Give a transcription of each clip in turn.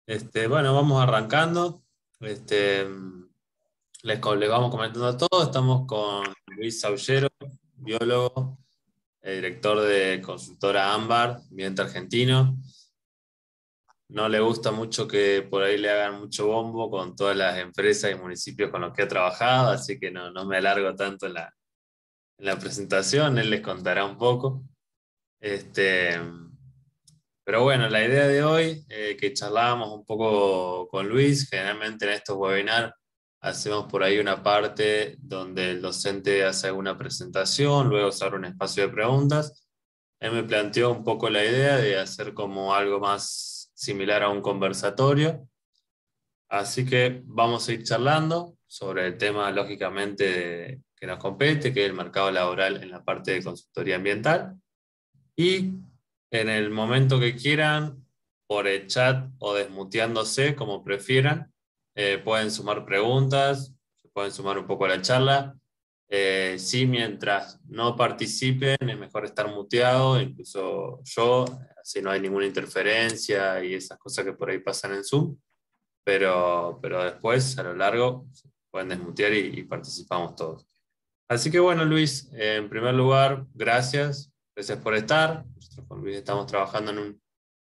Bueno, vamos arrancando. Les vamos comentando todo. Estamos con Luis Aullero, biólogo, director de consultora Ámbar, ambiente argentino. No le gusta mucho que por ahí le hagan mucho bombo con todas las empresas y municipios con los que ha trabajado, así que no me alargo tanto en la presentación. Él les contará un poco. Este, Pero bueno, la idea de hoy, que charlábamos un poco con Luis, generalmente en estos webinars hacemos por ahí una parte donde el docente hace alguna presentación, luego se abre un espacio de preguntas. Él me planteó un poco la idea de hacer como algo más similar a un conversatorio, así que vamos a ir charlando sobre el tema, lógicamente, que nos compete, que es el mercado laboral en la parte de consultoría ambiental. Y en el momento que quieran, por el chat o desmuteándose, como prefieran, pueden sumar preguntas, pueden sumar un poco a la charla. Sí, mientras no participen, es mejor estar muteado, incluso yo, así no hay ninguna interferencia y esas cosas que por ahí pasan en Zoom, pero después, a lo largo, pueden desmutear y participamos todos. Así que bueno, Luis, en primer lugar, gracias por estar. Nosotros con Luis estamos trabajando en un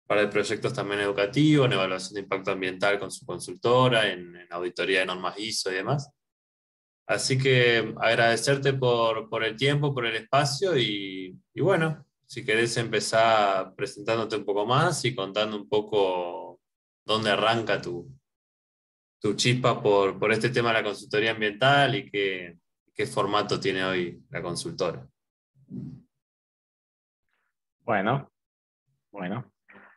par de proyectos también educativos, en evaluación de impacto ambiental con su consultora, en auditoría de normas ISO y demás. Así que agradecerte por el tiempo, por el espacio y bueno, si querés empezar presentándote un poco más y contando un poco dónde arranca tu chispa por este tema de la consultoría ambiental y qué formato tiene hoy la consultora. Bueno, bueno,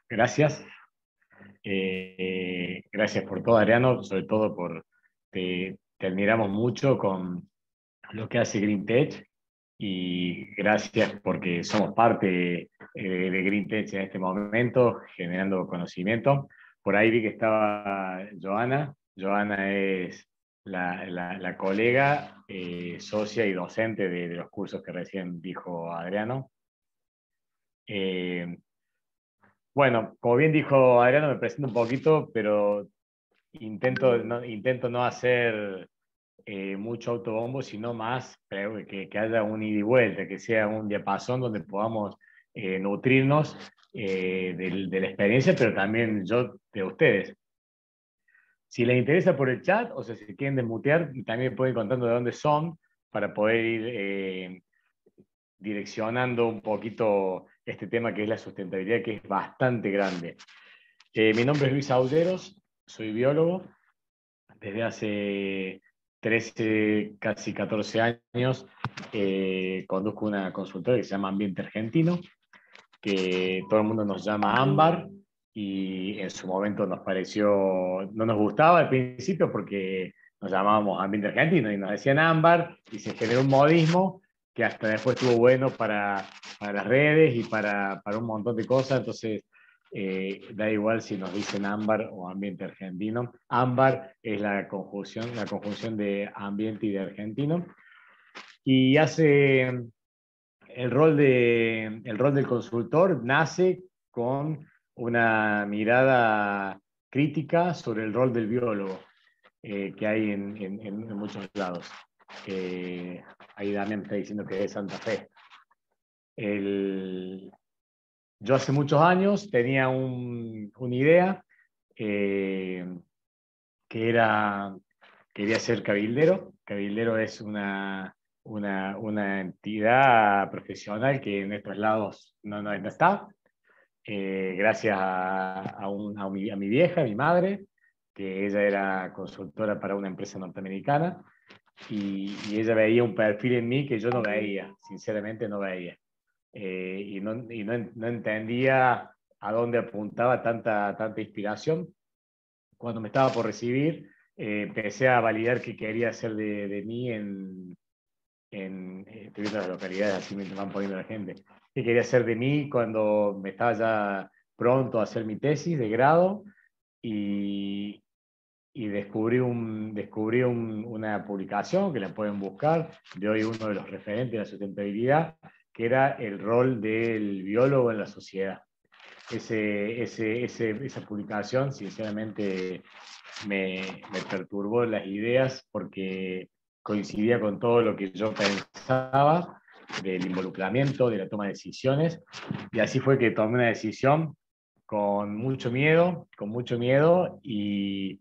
gracias. Gracias por todo, Ariano, sobre todo te admiramos mucho con lo que hace Green Tech y gracias porque somos parte de Green Tech en este momento, generando conocimiento. Por ahí vi que estaba Joana. Joana es la colega, socia y docente de los cursos que recién dijo Adriano. Eh, Bueno, como bien dijo Adriano, me presento un poquito, pero intento no hacer mucho autobombo, sino más que haya un ida y vuelta, que sea un diapasón donde podamos nutrirnos de la experiencia, pero también yo de ustedes. Si les interesa por el chat o si se quieren desmutear, también pueden contando de dónde son para poder ir direccionando un poquito este tema que es la sustentabilidad, que es bastante grande. Mi nombre es Luis Auderos, soy biólogo. Desde hace 13, casi 14 años, conduzco una consultora que se llama Ambiente Argentino, que todo el mundo nos llama Ámbar, y en su momento nos pareció, no nos gustaba al principio porque nos llamábamos Ambiente Argentino y nos decían Ámbar, y se generó un modismo que hasta después estuvo bueno para las redes y para un montón de cosas. Entonces da igual si nos dicen ámbar o ambiente argentino. Ámbar es la conjunción de ambiente y de argentino. Y hace el rol del consultor nace con una mirada crítica sobre el rol del biólogo que hay en muchos lados. Ahí Damián me está diciendo que es de Santa Fe. El, yo hace muchos años tenía una idea eh, que era, quería ser cabildero. Cabildero es una entidad profesional que en estos lados no está. Gracias a mi vieja, a mi madre, que ella era consultora para una empresa norteamericana y ella veía un perfil en mí que yo no veía, sinceramente no veía. No entendía a dónde apuntaba tanta inspiración. Cuando me estaba por recibir, empecé a validar qué quería hacer de mí estoy viendo las localidades, así me van poniendo la gente, qué quería hacer de mí cuando me estaba ya pronto a hacer mi tesis de grado y, y una publicación que la pueden buscar, de hoy uno de los referentes de la sustentabilidad, que era el rol del biólogo en la sociedad. esa publicación, sinceramente, me perturbó las ideas porque coincidía con todo lo que yo pensaba del involucramiento, de la toma de decisiones, y así fue que tomé una decisión con mucho miedo, y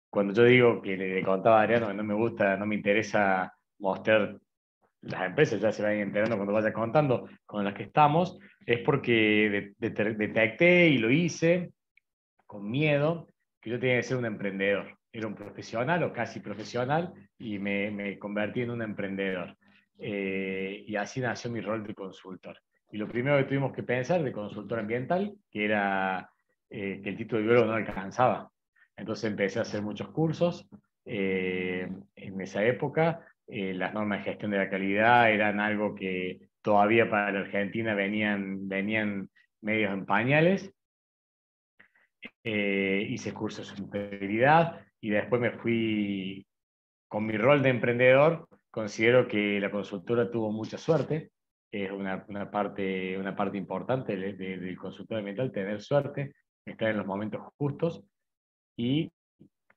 cuando yo digo que le contaba a Adriano que no me gusta, no me interesa mostrar las empresas, ya se van enterando cuando vaya contando con las que estamos, es porque detecté y lo hice con miedo que yo tenía que ser un emprendedor. Era un profesional o casi profesional y me convertí en un emprendedor. Y así nació mi rol de consultor. Y lo primero que tuvimos que pensar de consultor ambiental, que era que el título de biólogo no alcanzaba. Entonces empecé a hacer muchos cursos. En esa época, las normas de gestión de la calidad eran algo que todavía para la Argentina venían medios en pañales. Hice cursos de integridad y después me fui con mi rol de emprendedor. Considero que la consultora tuvo mucha suerte, es una parte importante del consultor ambiental, tener suerte, estar en los momentos justos y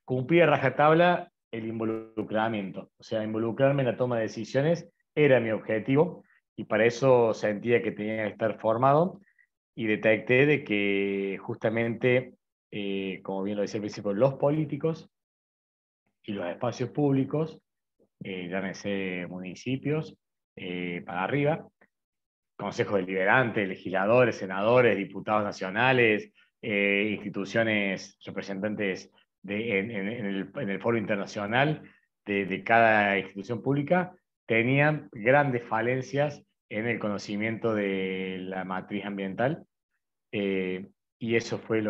cumplir a rajatabla el involucramiento. O sea, involucrarme en la toma de decisiones era mi objetivo y para eso sentía que tenía que estar formado y detecté de que justamente, como bien lo decía al principio, los políticos y los espacios públicos, llámese municipios, para arriba, consejos deliberantes, legisladores, senadores, diputados nacionales, instituciones representantes en el foro internacional de cada institución pública, tenían grandes falencias en el conocimiento de la matriz ambiental, eh, y eso fue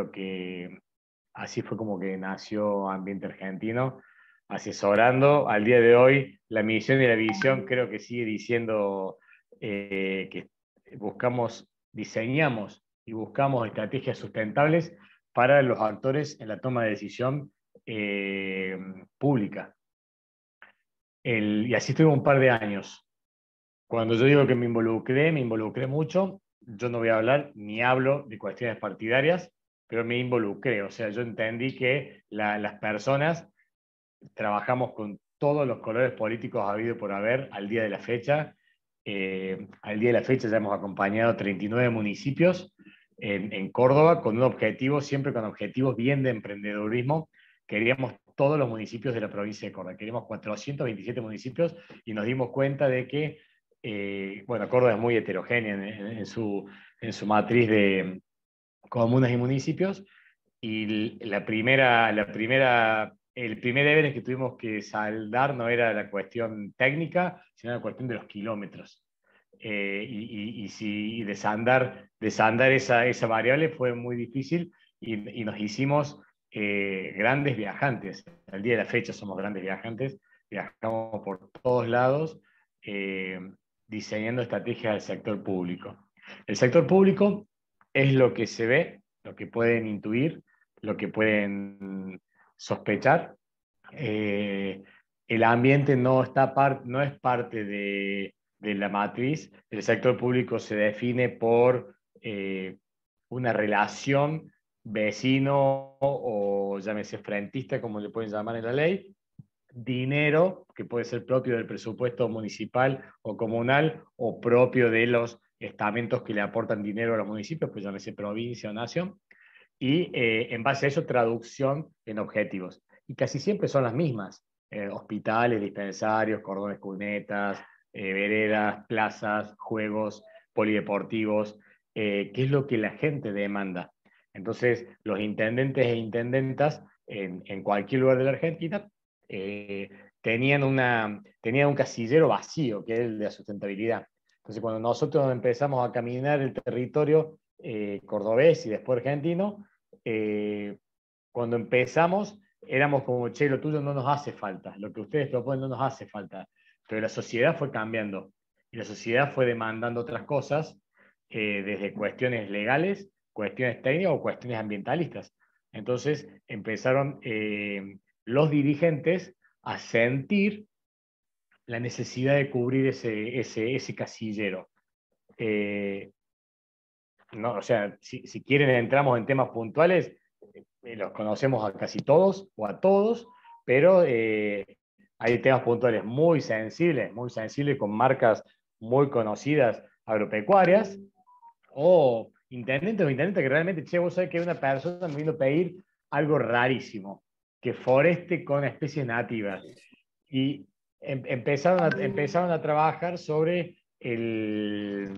así fue como que nació Ambiente Argentino, asesorando. Al día de hoy, la misión y la visión creo que sigue diciendo que diseñamos y buscamos estrategias sustentables para los actores en la toma de decisión pública. Y así estuve un par de años. Cuando yo digo que me involucré mucho. Yo no voy a hablar ni hablo de cuestiones partidarias, pero me involucré. O sea, yo entendí que las personas trabajamos con todos los colores políticos habido por haber al día de la fecha. Al día de la fecha ya hemos acompañado 39 municipios en Córdoba con un objetivo, siempre con objetivos bien de emprendedurismo. Queríamos todos los municipios de la provincia de Córdoba, queríamos 427 municipios y nos dimos cuenta de que, bueno, Córdoba es muy heterogénea en su matriz de comunas y municipios, y el primer deber que tuvimos que saldar no era la cuestión técnica, sino la cuestión de los kilómetros. Y desandar esa variable fue muy difícil y nos hicimos grandes viajantes. Al día de la fecha somos grandes viajantes, viajamos por todos lados, eh, diseñando estrategias del sector público. El sector público es lo que se ve, lo que pueden intuir, lo que pueden sospechar. Eh, el ambiente no es parte de la matriz. El sector público se define por una relación vecino o llámese frentista, como le pueden llamar en la ley, dinero que puede ser propio del presupuesto municipal o comunal o propio de los estamentos que le aportan dinero a los municipios, pues llámese provincia o nación, y en base a eso traducción en objetivos. Y casi siempre son las mismas: hospitales, dispensarios, cordones, cunetas, veredas, plazas, juegos, polideportivos, que es lo que la gente demanda. Entonces, los intendentes e intendentas en cualquier lugar de la Argentina eh, tenían un casillero vacío, que es el de la sustentabilidad. Entonces, cuando nosotros empezamos a caminar el territorio cordobés y después argentino, eh, cuando empezamos éramos como, che, lo tuyo no nos hace falta, lo que ustedes proponen no nos hace falta, pero la sociedad fue cambiando y la sociedad fue demandando otras cosas, desde cuestiones legales, cuestiones técnicas o cuestiones ambientalistas. Entonces empezaron los dirigentes a sentir la necesidad de cubrir ese casillero. Eh, no, o sea, si quieren entramos en temas puntuales, los conocemos a casi todos o a todos, pero hay temas puntuales muy sensibles con marcas muy conocidas agropecuarias, o intendentes o intendentes que realmente, che, vos sabés que hay una persona me vino a pedir algo rarísimo, que foreste con especies nativas. Y empezaron a trabajar sobre eh,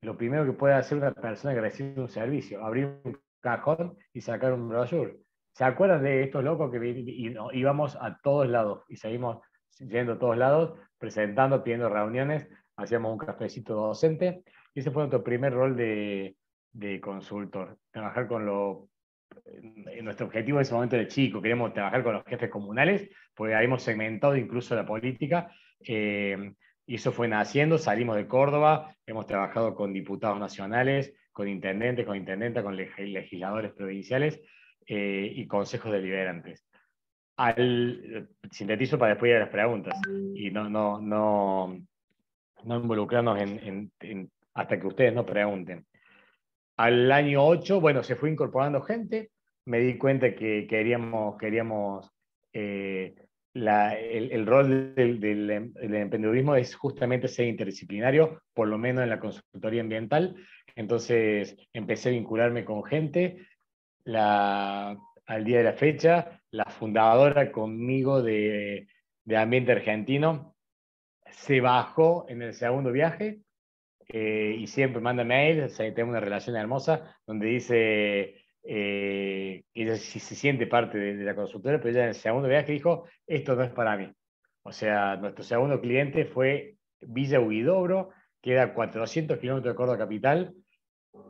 lo primero que puede hacer una persona que recibe un servicio, abrir un cajón y sacar un brochure. ¿Se acuerdan de estos locos que íbamos a todos lados y seguimos yendo a todos lados, presentando, pidiendo reuniones, hacíamos un cafecito docente? Y ese fue nuestro primer rol de consultor, trabajar con nuestro objetivo en ese momento era chico, queríamos trabajar con los jefes comunales, porque habíamos segmentado incluso la política, y eso fue naciendo, salimos de Córdoba, hemos trabajado con diputados nacionales, con intendentes, con intendentas, con legisladores provinciales y consejos deliberantes. Sintetizo para después ir a las preguntas y no involucrarnos hasta que ustedes no pregunten. Al año 8, bueno, se fue incorporando gente, me di cuenta que queríamos el rol del emprendedurismo es justamente ser interdisciplinario, por lo menos en la consultoría ambiental. Entonces empecé a vincularme con gente. Al día de la fecha, la fundadora conmigo de Ambiente Argentino se bajó en el segundo viaje y siempre manda mails, o sea, tengo una relación hermosa, donde dice que ella sí se siente parte de la consultora, pero ella en el segundo viaje dijo, esto no es para mí. O sea, nuestro segundo cliente fue Villa Huidobro, que era 400 kilómetros de Córdoba capital,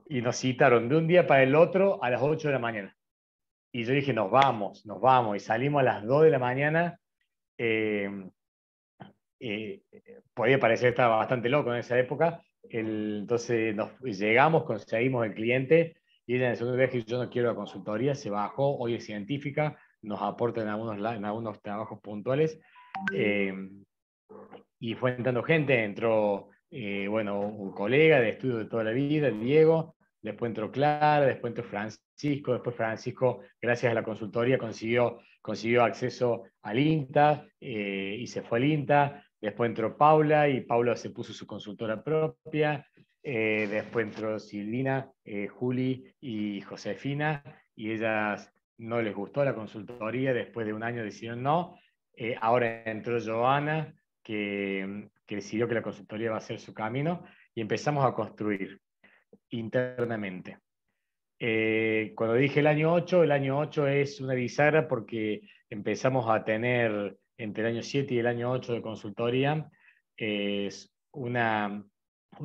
y nos citaron de un día para el otro a las 8 de la mañana. Y yo dije, nos vamos, y salimos a las 2 de la mañana. Eh, Podía parecer que estaba bastante loco en esa época. Entonces llegamos, conseguimos el cliente y ella en el segundo viaje, yo no quiero la consultoría, se bajó, hoy es científica, nos aporta en algunos trabajos puntuales. Eh, y fue entrando gente, entró, bueno, un colega de estudio de toda la vida, Diego, después entró Clara, después entró Francisco, después Francisco, gracias a la consultoría, consiguió acceso al INTA y se fue al INTA, después entró Paula y Paula se puso su consultora propia, después entró Silvina, Juli y Josefina, y ellas no les gustó la consultoría, después de un año decidieron no. Ahora entró Joana, que decidió que la consultoría va a ser su camino, y empezamos a construir internamente. Cuando dije el año 8 es una bisagra porque empezamos a tener entre el año 7 y el año 8 de consultoría es un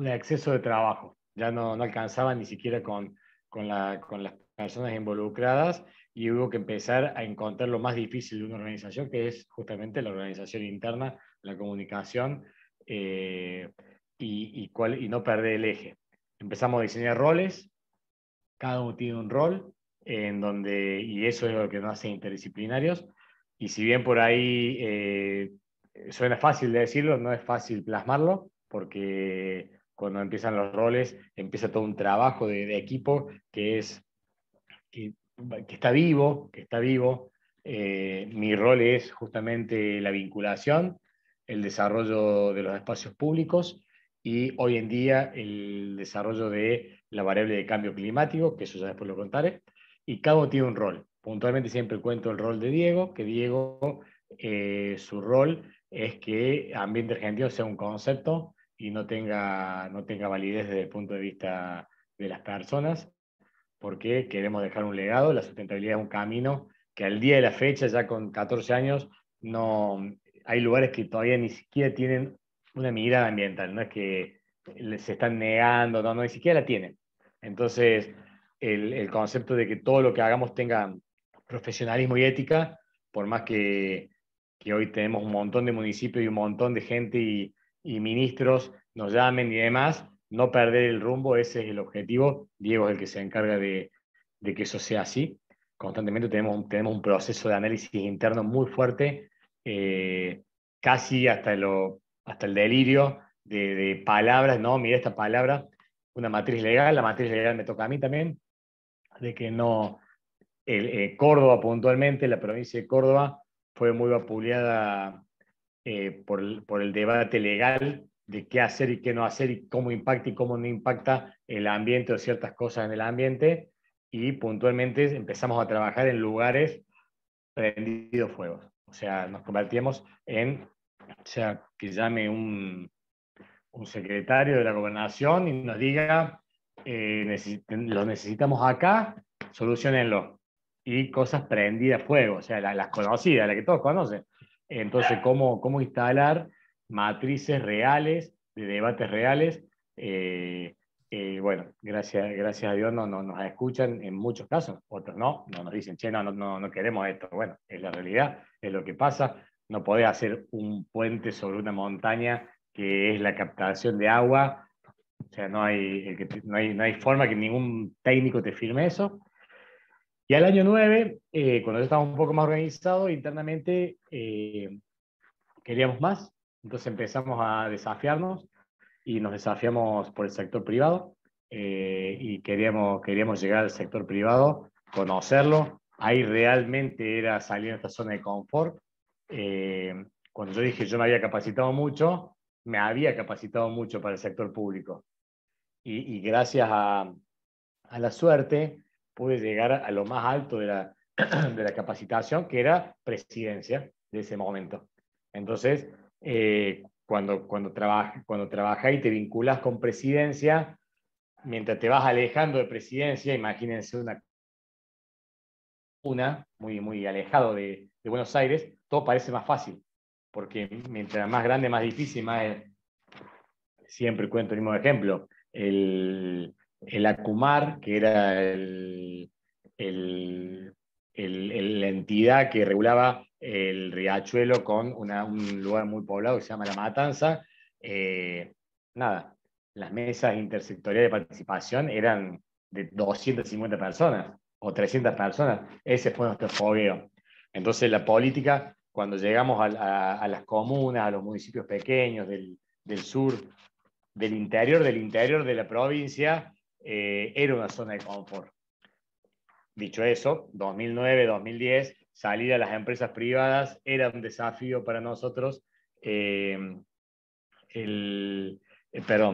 exceso de trabajo. Ya no alcanzaba ni siquiera con las personas involucradas y hubo que empezar a encontrar lo más difícil de una organización, que es justamente la organización interna, la comunicación y no perder el eje. Empezamos a diseñar roles, cada uno tiene un rol, y eso es lo que nos hace interdisciplinarios. Y si bien por ahí suena fácil de decirlo, no es fácil plasmarlo, porque cuando empiezan los roles, empieza todo un trabajo de equipo que, que está vivo, que está vivo. Mi rol es justamente la vinculación, el desarrollo de los espacios públicos y hoy en día el desarrollo de la variable de cambio climático, que eso ya después lo contaré, y cada uno tiene un rol. Puntualmente siempre cuento el rol de Diego, que Diego, su rol es que ambiente argentino sea un concepto y no tenga validez desde el punto de vista de las personas, porque queremos dejar un legado. La sustentabilidad es un camino que al día de la fecha, ya con 14 años, no, hay lugares que todavía ni siquiera tienen una mirada ambiental, no es que se están negando, no, ni siquiera la tienen. Entonces, el concepto de que todo lo que hagamos tenga profesionalismo y ética, por más que hoy tenemos un montón de municipios y un montón de gente y ministros nos llamen y demás, no perder el rumbo, ese es el objetivo. Diego es el que se encarga de que eso sea así. Constantemente tenemos un proceso de análisis interno muy fuerte, casi hasta el delirio, de palabras, no, mira esta palabra, una matriz legal, la matriz legal me toca a mí también, de que no, Córdoba puntualmente, la provincia de Córdoba, fue muy vapuleada por el debate legal de qué hacer y qué no hacer y cómo impacta y cómo no impacta el ambiente o ciertas cosas en el ambiente. Y puntualmente empezamos a trabajar en lugares prendidos fuegos. O sea, nos convertimos en, o sea, que llame un secretario de la gobernación y nos diga, lo necesitamos acá, solucionenlo. Y cosas prendidas a fuego, o sea, las conocidas, las que todos conocen. Entonces, cómo instalar matrices reales, de debates reales. Eh, bueno, gracias a Dios nos escuchan en muchos casos, otros no nos dicen, che, no queremos esto. Bueno, es la realidad, es lo que pasa. No podés hacer un puente sobre una montaña que es la captación de agua. O sea, no hay forma que ningún técnico te firme eso. Y al año 9, cuando ya estábamos un poco más organizados internamente, queríamos más. Entonces empezamos a desafiarnos y nos desafiamos por el sector privado y queríamos llegar al sector privado, conocerlo. Ahí realmente era salir de esta zona de confort. Cuando yo dije yo me había capacitado mucho, me había capacitado mucho para el sector público. Y gracias a la suerte pude llegar a lo más alto de la capacitación, que era presidencia de ese momento. Entonces, cuando trabajas y te vinculas con presidencia, mientras te vas alejando de presidencia, imagínense una muy alejado de Buenos Aires, todo parece más fácil, porque mientras más grande, más difícil, más, siempre cuento el mismo ejemplo, el Acumar, que era el, la entidad que regulaba el riachuelo con un lugar muy poblado que se llama La Matanza, nada, las mesas intersectoriales de participación eran de 250 personas o 300 personas. Ese fue nuestro fogueo. Entonces la política, cuando llegamos a las comunas, a los municipios pequeños del sur, del interior de la provincia, era una zona de confort. Dicho eso, 2009, 2010, salir a las empresas privadas era un desafío para nosotros. Perdón,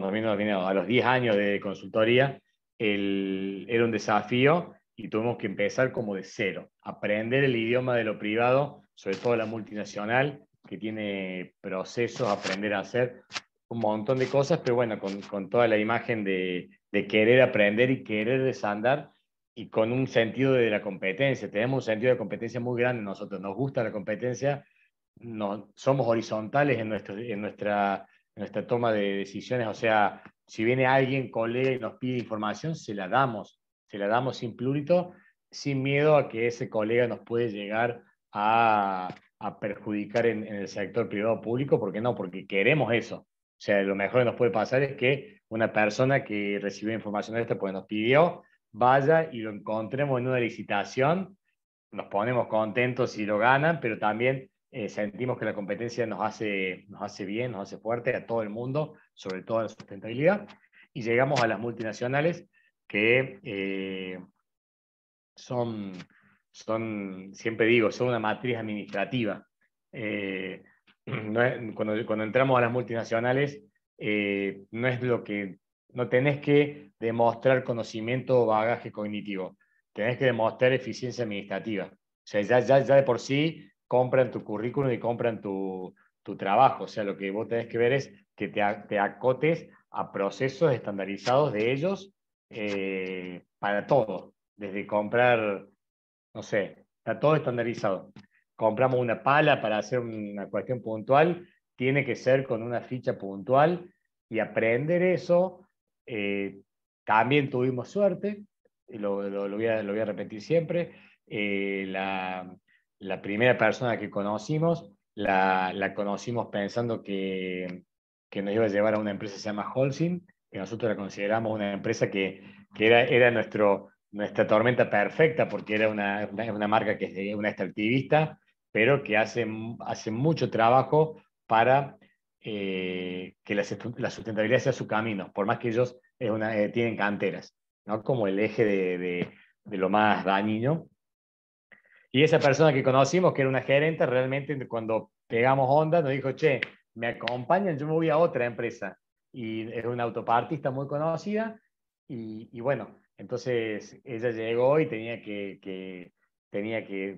2009, a los 10 años de consultoría, era un desafío y tuvimos que empezar como de cero, aprender el idioma de lo privado, sobre todo la multinacional, que tiene procesos, aprender a hacer un montón de cosas, pero bueno, con toda la imagen de querer aprender y querer desandar y con un sentido de la competencia. Tenemos un sentido de competencia muy grande nosotros, nos gusta la competencia, no, somos horizontales en nuestra toma de decisiones, o sea, si viene alguien, colega, y nos pide información, se la damos sin plurito, sin miedo a que ese colega nos puede llegar a perjudicar en el sector privado o público, ¿por qué no? Porque queremos eso. O sea, lo mejor que nos puede pasar es que una persona que recibió información de esta, pues nos pidió, vaya y lo encontremos en una licitación, nos ponemos contentos si lo ganan, pero también sentimos que la competencia nos hace bien, nos hace fuerte a todo el mundo, sobre todo a la sustentabilidad, y llegamos a las multinacionales que son, siempre digo, son una matriz administrativa. Eh, cuando entramos a las multinacionales, no es lo que, no tenés que demostrar conocimiento o bagaje cognitivo, tenés que demostrar eficiencia administrativa. O sea, ya de por sí compran tu currículum y compran tu trabajo. O sea, lo que vos tenés que ver es que te acotes a procesos estandarizados de ellos para todo desde comprar, no sé, está todo estandarizado. Compramos una pala para hacer una cuestión puntual, tiene que ser con una ficha puntual y aprender eso. También tuvimos suerte, y lo voy a repetir siempre. La primera persona que conocimos, la conocimos pensando que nos iba a llevar a una empresa que se llama Holcim, que nosotros la consideramos una empresa que era nuestra tormenta perfecta, porque era una marca que es una extractivista, pero que hace mucho trabajo para que la sustentabilidad sea su camino, por más que ellos tienen canteras, ¿no? Como el eje de lo más dañino. Y esa persona que conocimos, que era una gerente, realmente cuando pegamos onda nos dijo, che, me acompañan, yo me voy a otra empresa. Y es una autopartista muy conocida. Y bueno, entonces ella llegó y tenía que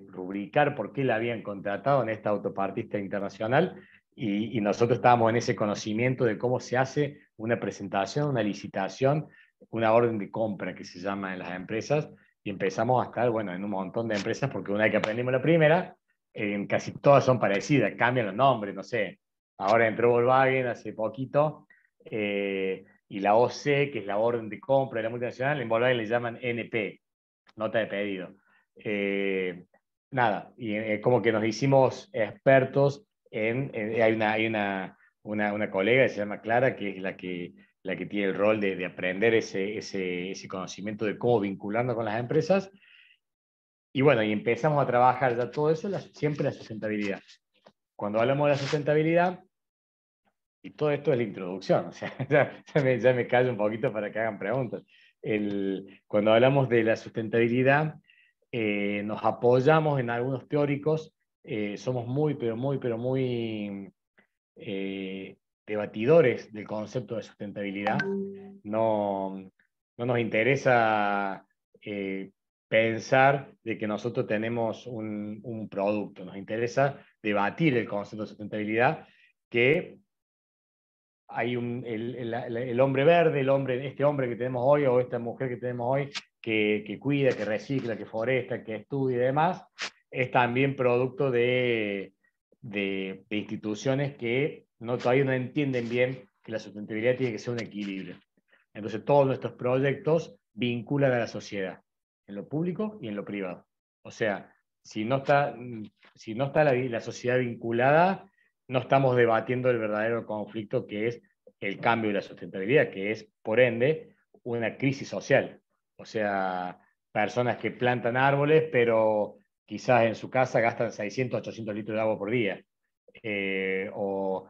rubricar por qué la habían contratado en esta autopartista internacional. Y nosotros estábamos en ese conocimiento de cómo se hace una presentación, una licitación, una orden de compra que se llama en las empresas y empezamos a estar, bueno, en un montón de empresas, porque una vez que aprendimos la primera, casi todas son parecidas, cambian los nombres, no sé. Ahora entró Volkswagen hace poquito, y la OC, que es la orden de compra de la multinacional, en Volkswagen le llaman NP, nota de pedido. Nada, y como que nos hicimos expertos hay una colega que se llama Clara, que es la que tiene el rol de aprender ese conocimiento de cómo vincularnos con las empresas. Y bueno, y empezamos a trabajar ya todo eso, siempre la sustentabilidad. Cuando hablamos de la sustentabilidad, y todo esto es la introducción, o sea, ya me callo un poquito para que hagan preguntas. Cuando hablamos de la sustentabilidad, nos apoyamos en algunos teóricos, somos muy, pero muy debatidores del concepto de sustentabilidad. No, no nos interesa pensar de que nosotros tenemos un producto, nos interesa debatir el concepto de sustentabilidad, que hay el hombre verde, este hombre que tenemos hoy o esta mujer que tenemos hoy, que cuida, que recicla, que foresta, que estudia y demás, es también producto de instituciones que todavía no entienden bien que la sustentabilidad tiene que ser un equilibrio. Entonces todos nuestros proyectos vinculan a la sociedad, en lo público y en lo privado. O sea, si no está la sociedad vinculada, no estamos debatiendo el verdadero conflicto que es el cambio de la sustentabilidad, que es, por ende, una crisis social. O sea, personas que plantan árboles, pero quizás en su casa gastan 600, 800 litros de agua por día. O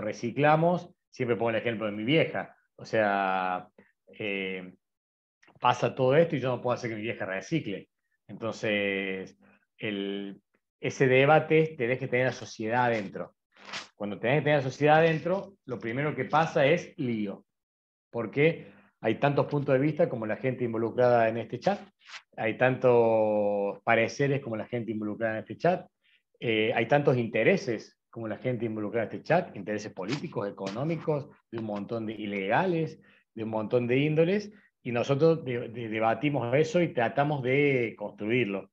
reciclamos, siempre pongo el ejemplo de mi vieja. O sea, eh, pasa todo esto y yo no puedo hacer que mi vieja recicle. Entonces, el, ese debate tenés que tener la sociedad adentro. Cuando tenés que tener la sociedad adentro, lo primero que pasa es lío, porque hay tantos puntos de vista como la gente involucrada en este chat, hay tantos pareceres como la gente involucrada en este chat, hay tantos intereses como la gente involucrada en este chat, intereses políticos, económicos, de un montón de ilegales, de un montón de índoles, y nosotros debatimos eso y tratamos de construirlo,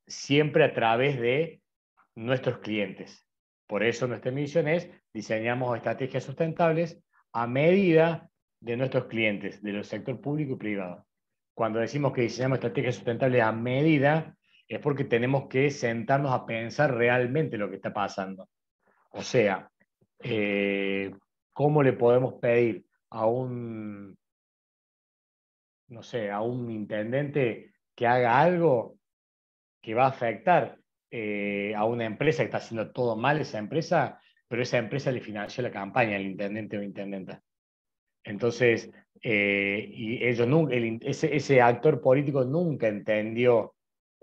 siempre a través de nuestros clientes. Por eso nuestra misión es diseñamos estrategias sustentables a medida de nuestros clientes, del sector público y privado. Cuando decimos que diseñamos estrategias sustentables a medida, es porque tenemos que sentarnos a pensar realmente lo que está pasando. O sea, eh, ¿cómo le podemos pedir a no sé, a un intendente que haga algo que va a afectar a una empresa que está haciendo todo mal, esa empresa, pero esa empresa le financió la campaña al intendente o intendenta? Entonces, y ellos nunca, ese actor político nunca entendió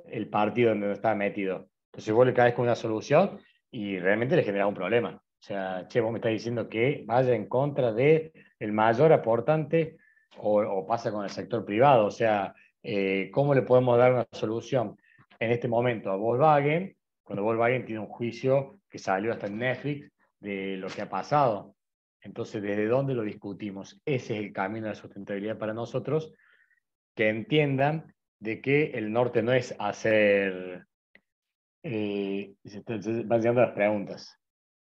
el partido donde estaba metido. Entonces vos le caes con una solución y realmente le generas un problema. O sea, che, vos me estás diciendo que vaya en contra de el mayor aportante o pasa con el sector privado. O sea, ¿cómo le podemos dar una solución en este momento a Volkswagen, cuando Volkswagen tiene un juicio que salió hasta en Netflix de lo que ha pasado? Entonces, ¿desde dónde lo discutimos? Ese es el camino de la sustentabilidad para nosotros, que entiendan de que el norte no es hacer... van llegando las preguntas.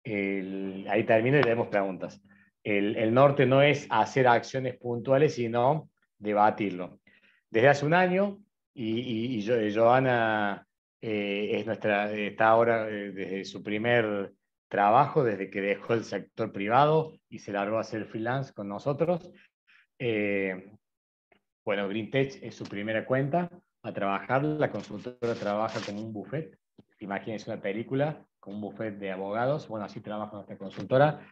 Ahí termino y leemos preguntas. El norte no es hacer acciones puntuales, sino debatirlo. Desde hace un año, Joana está ahora desde su primer trabajo, desde que dejó el sector privado y se largó a hacer freelance con nosotros. Eh, bueno, GreenTech es su primera cuenta a trabajar. La consultora trabaja como un buffet. Imagínense una película como un buffet de abogados, bueno, así trabaja nuestra consultora.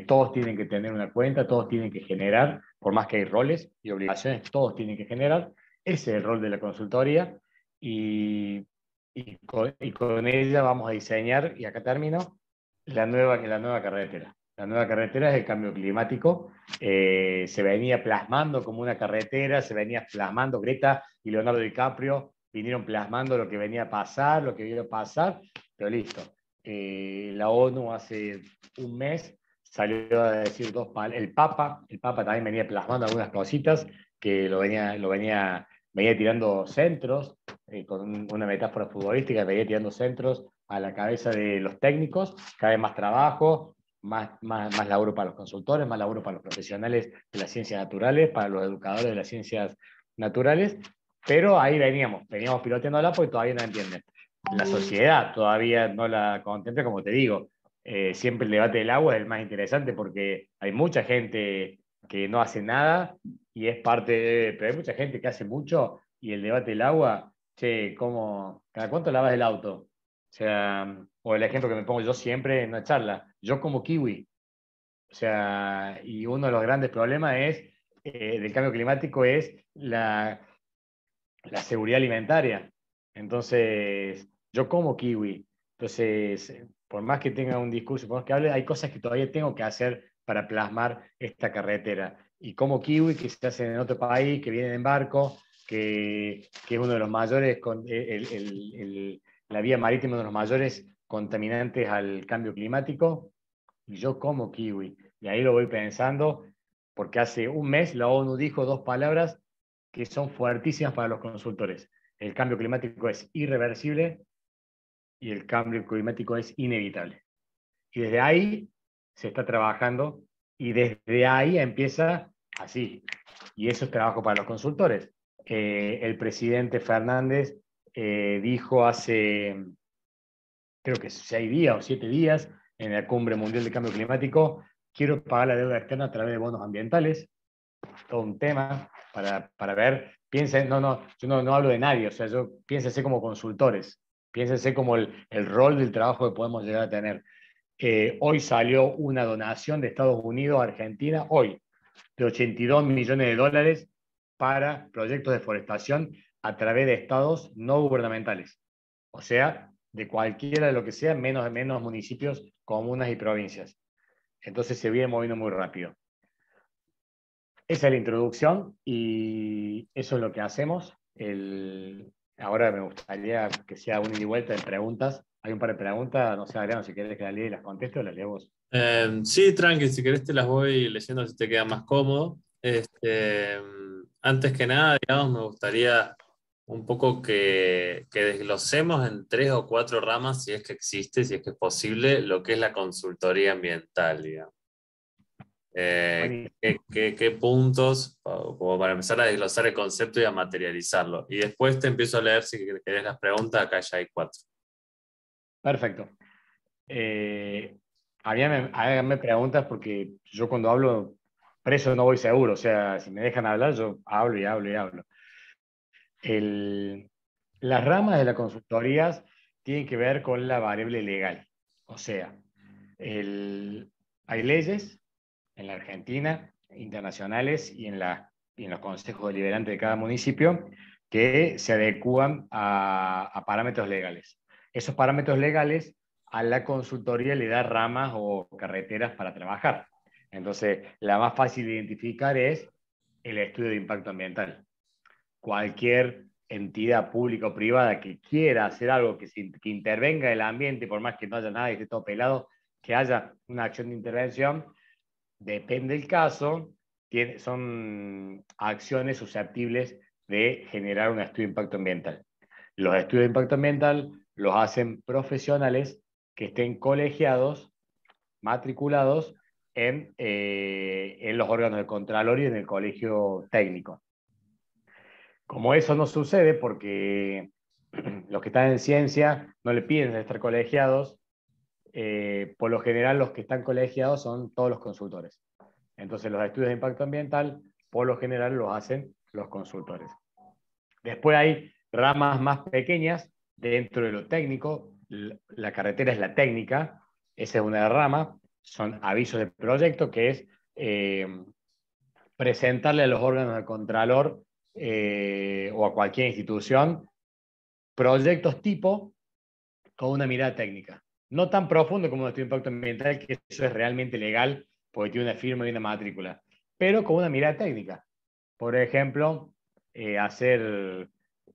Todos tienen que tener una cuenta, todos tienen que generar, por más que hay roles y obligaciones, todos tienen que generar. Ese es el rol de la consultoría y, y con ella vamos a diseñar, y acá termino, la nueva carretera. La nueva carretera es el cambio climático. Se venía plasmando como una carretera, se venía plasmando, Greta y Leonardo DiCaprio vinieron plasmando lo que venía a pasar, lo que iba a pasar, pero listo. La ONU hace un mes salió a decir el Papa también venía plasmando algunas cositas, que venía tirando centros, con una metáfora futbolística, venía tirando centros a la cabeza de los técnicos, cada vez más trabajo, más laburo para los consultores, más laburo para los profesionales de las ciencias naturales, para los educadores de las ciencias naturales, pero ahí veníamos piloteándola porque todavía no entienden. La sociedad todavía no la contempla, como te digo. Siempre el debate del agua es el más interesante porque hay mucha gente que no hace nada y es pero hay mucha gente que hace mucho, y el debate del agua, che, ¿cada cuánto lavas el auto? O sea, o el ejemplo que me pongo yo siempre en una charla, yo como kiwi. O sea, y uno de los grandes problemas del cambio climático es la seguridad alimentaria. Entonces, yo como kiwi. Entonces, por más que tenga un discurso, por más que hable, hay cosas que todavía tengo que hacer para plasmar esta carretera. Y como kiwi, que se hace en otro país, que viene en barco, que es uno de los mayores, la vía marítima, uno de los mayores contaminantes al cambio climático, y yo como kiwi. Y ahí lo voy pensando, porque hace un mes la ONU dijo dos palabras que son fuertísimas para los consultores. El cambio climático es irreversible y el cambio climático es inevitable. Y desde ahí se está trabajando, y desde ahí empieza así. Y eso es trabajo para los consultores. El presidente Fernández dijo hace, creo que 6 días o 7 días, en la Cumbre Mundial de Cambio Climático, quiero pagar la deuda externa a través de bonos ambientales. Todo un tema para ver, piensen, yo no hablo de nadie, o sea, yo piénsense como consultores, piénsense como el rol del trabajo que podemos llegar a tener. Hoy salió una donación de Estados Unidos a Argentina, hoy, de $82 millones para proyectos de forestación a través de estados no gubernamentales. O sea, de cualquiera de lo que sea, menos municipios, comunas y provincias. Entonces se viene moviendo muy rápido. Esa es la introducción y eso es lo que hacemos. Ahora me gustaría que sea un ida y vuelta de preguntas. Hay un par de preguntas, no sé, Adriano, si querés que las lea y las contesto, las leo vos. Sí, tranqui, si querés te las voy leyendo si te queda más cómodo. Antes que nada, digamos, me gustaría un poco que desglosemos en 3 o 4 ramas, si es que existe, si es que es posible, lo que es la consultoría ambiental, digamos. Bueno, ¿Qué puntos, como para empezar a desglosar el concepto y a materializarlo? Y después te empiezo a leer si querés las preguntas, acá ya hay 4. perfecto. Háganme preguntas porque yo cuando hablo preso no voy seguro. O sea, si me dejan hablar, yo hablo y hablo y hablo. El, las ramas de las consultorías tienen que ver con la variable legal. O sea, hay leyes en la Argentina, internacionales y en los consejos deliberantes de cada municipio que se adecúan a parámetros legales. Esos parámetros legales a la consultoría le da ramas o carreteras para trabajar. Entonces, la más fácil de identificar es el estudio de impacto ambiental. Cualquier entidad pública o privada que quiera hacer algo que intervenga en el ambiente, por más que no haya nada y esté todo pelado, que haya una acción de intervención, depende del caso, son acciones susceptibles de generar un estudio de impacto ambiental. Los estudios de impacto ambiental los hacen profesionales que estén colegiados, matriculados en los órganos de Contralor y en el colegio técnico. Como eso no sucede porque los que están en ciencia no le piden estar colegiados, por lo general los que están colegiados son todos los consultores. Entonces los estudios de impacto ambiental por lo general los hacen los consultores. Después hay ramas más pequeñas dentro de lo técnico. la carretera es la técnica, esa es una rama, son avisos de proyecto, que es eh, presentarle a los órganos de contralor o a cualquier institución proyectos tipo con una mirada técnica. No tan profundo como nuestro impacto ambiental, que eso es realmente legal, porque tiene una firma y una matrícula, pero con una mirada técnica. Por ejemplo, hacer,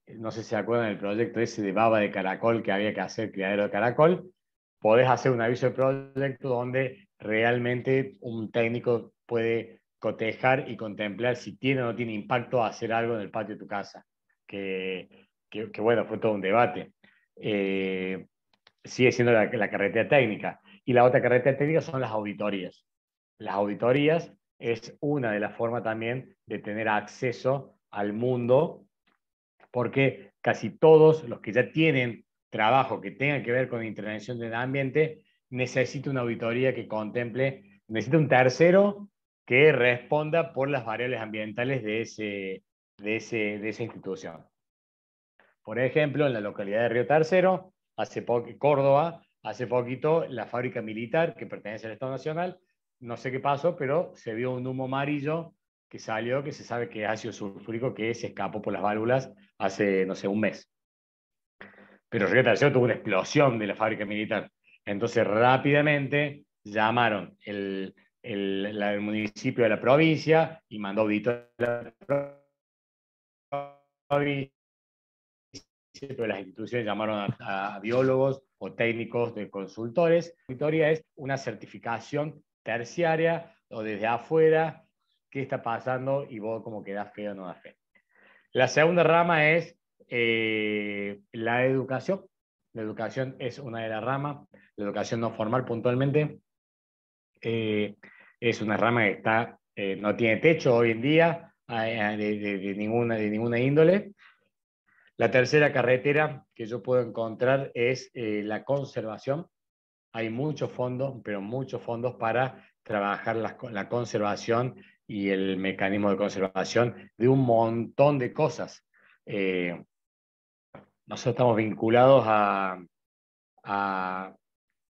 no sé si se acuerdan del proyecto ese de baba de caracol que había que hacer, criadero de caracol, podés hacer un aviso de proyecto donde realmente un técnico puede cotejar y contemplar si tiene o no tiene impacto hacer algo en el patio de tu casa. Que bueno, fue todo un debate. Eh, Sigue siendo la carretera técnica. Y la otra carretera técnica son las auditorías. Las auditorías es una de las formas también de tener acceso al mundo, porque casi todos los que ya tienen trabajo que tenga que ver con intervención del ambiente, necesita una auditoría que contemple, necesita un tercero que responda por las variables ambientales de esa institución. Por ejemplo, en la localidad de Río Tercero, Córdoba, hace poquito la fábrica militar que pertenece al Estado Nacional, no sé qué pasó, pero se vio un humo amarillo que salió, que se sabe que es ácido sulfúrico que se escapó por las válvulas hace, no sé, un mes. Pero Río Tercero tuvo una explosión de la fábrica militar. Entonces rápidamente llamaron el municipio de la provincia y mandó auditor a la provincia, pero las instituciones llamaron a biólogos o técnicos de consultores. La auditoría es una certificación terciaria o desde afuera, qué está pasando y vos como que das fe o no das fe. La segunda rama es la educación. La educación es una de las ramas, la educación no formal puntualmente. Es una rama que está, no tiene techo hoy en día de ninguna índole. La tercera carretera que yo puedo encontrar es la conservación. Hay muchos fondos, pero muchos fondos para trabajar la conservación y el mecanismo de conservación de un montón de cosas. Eh, Nosotros estamos vinculados a, a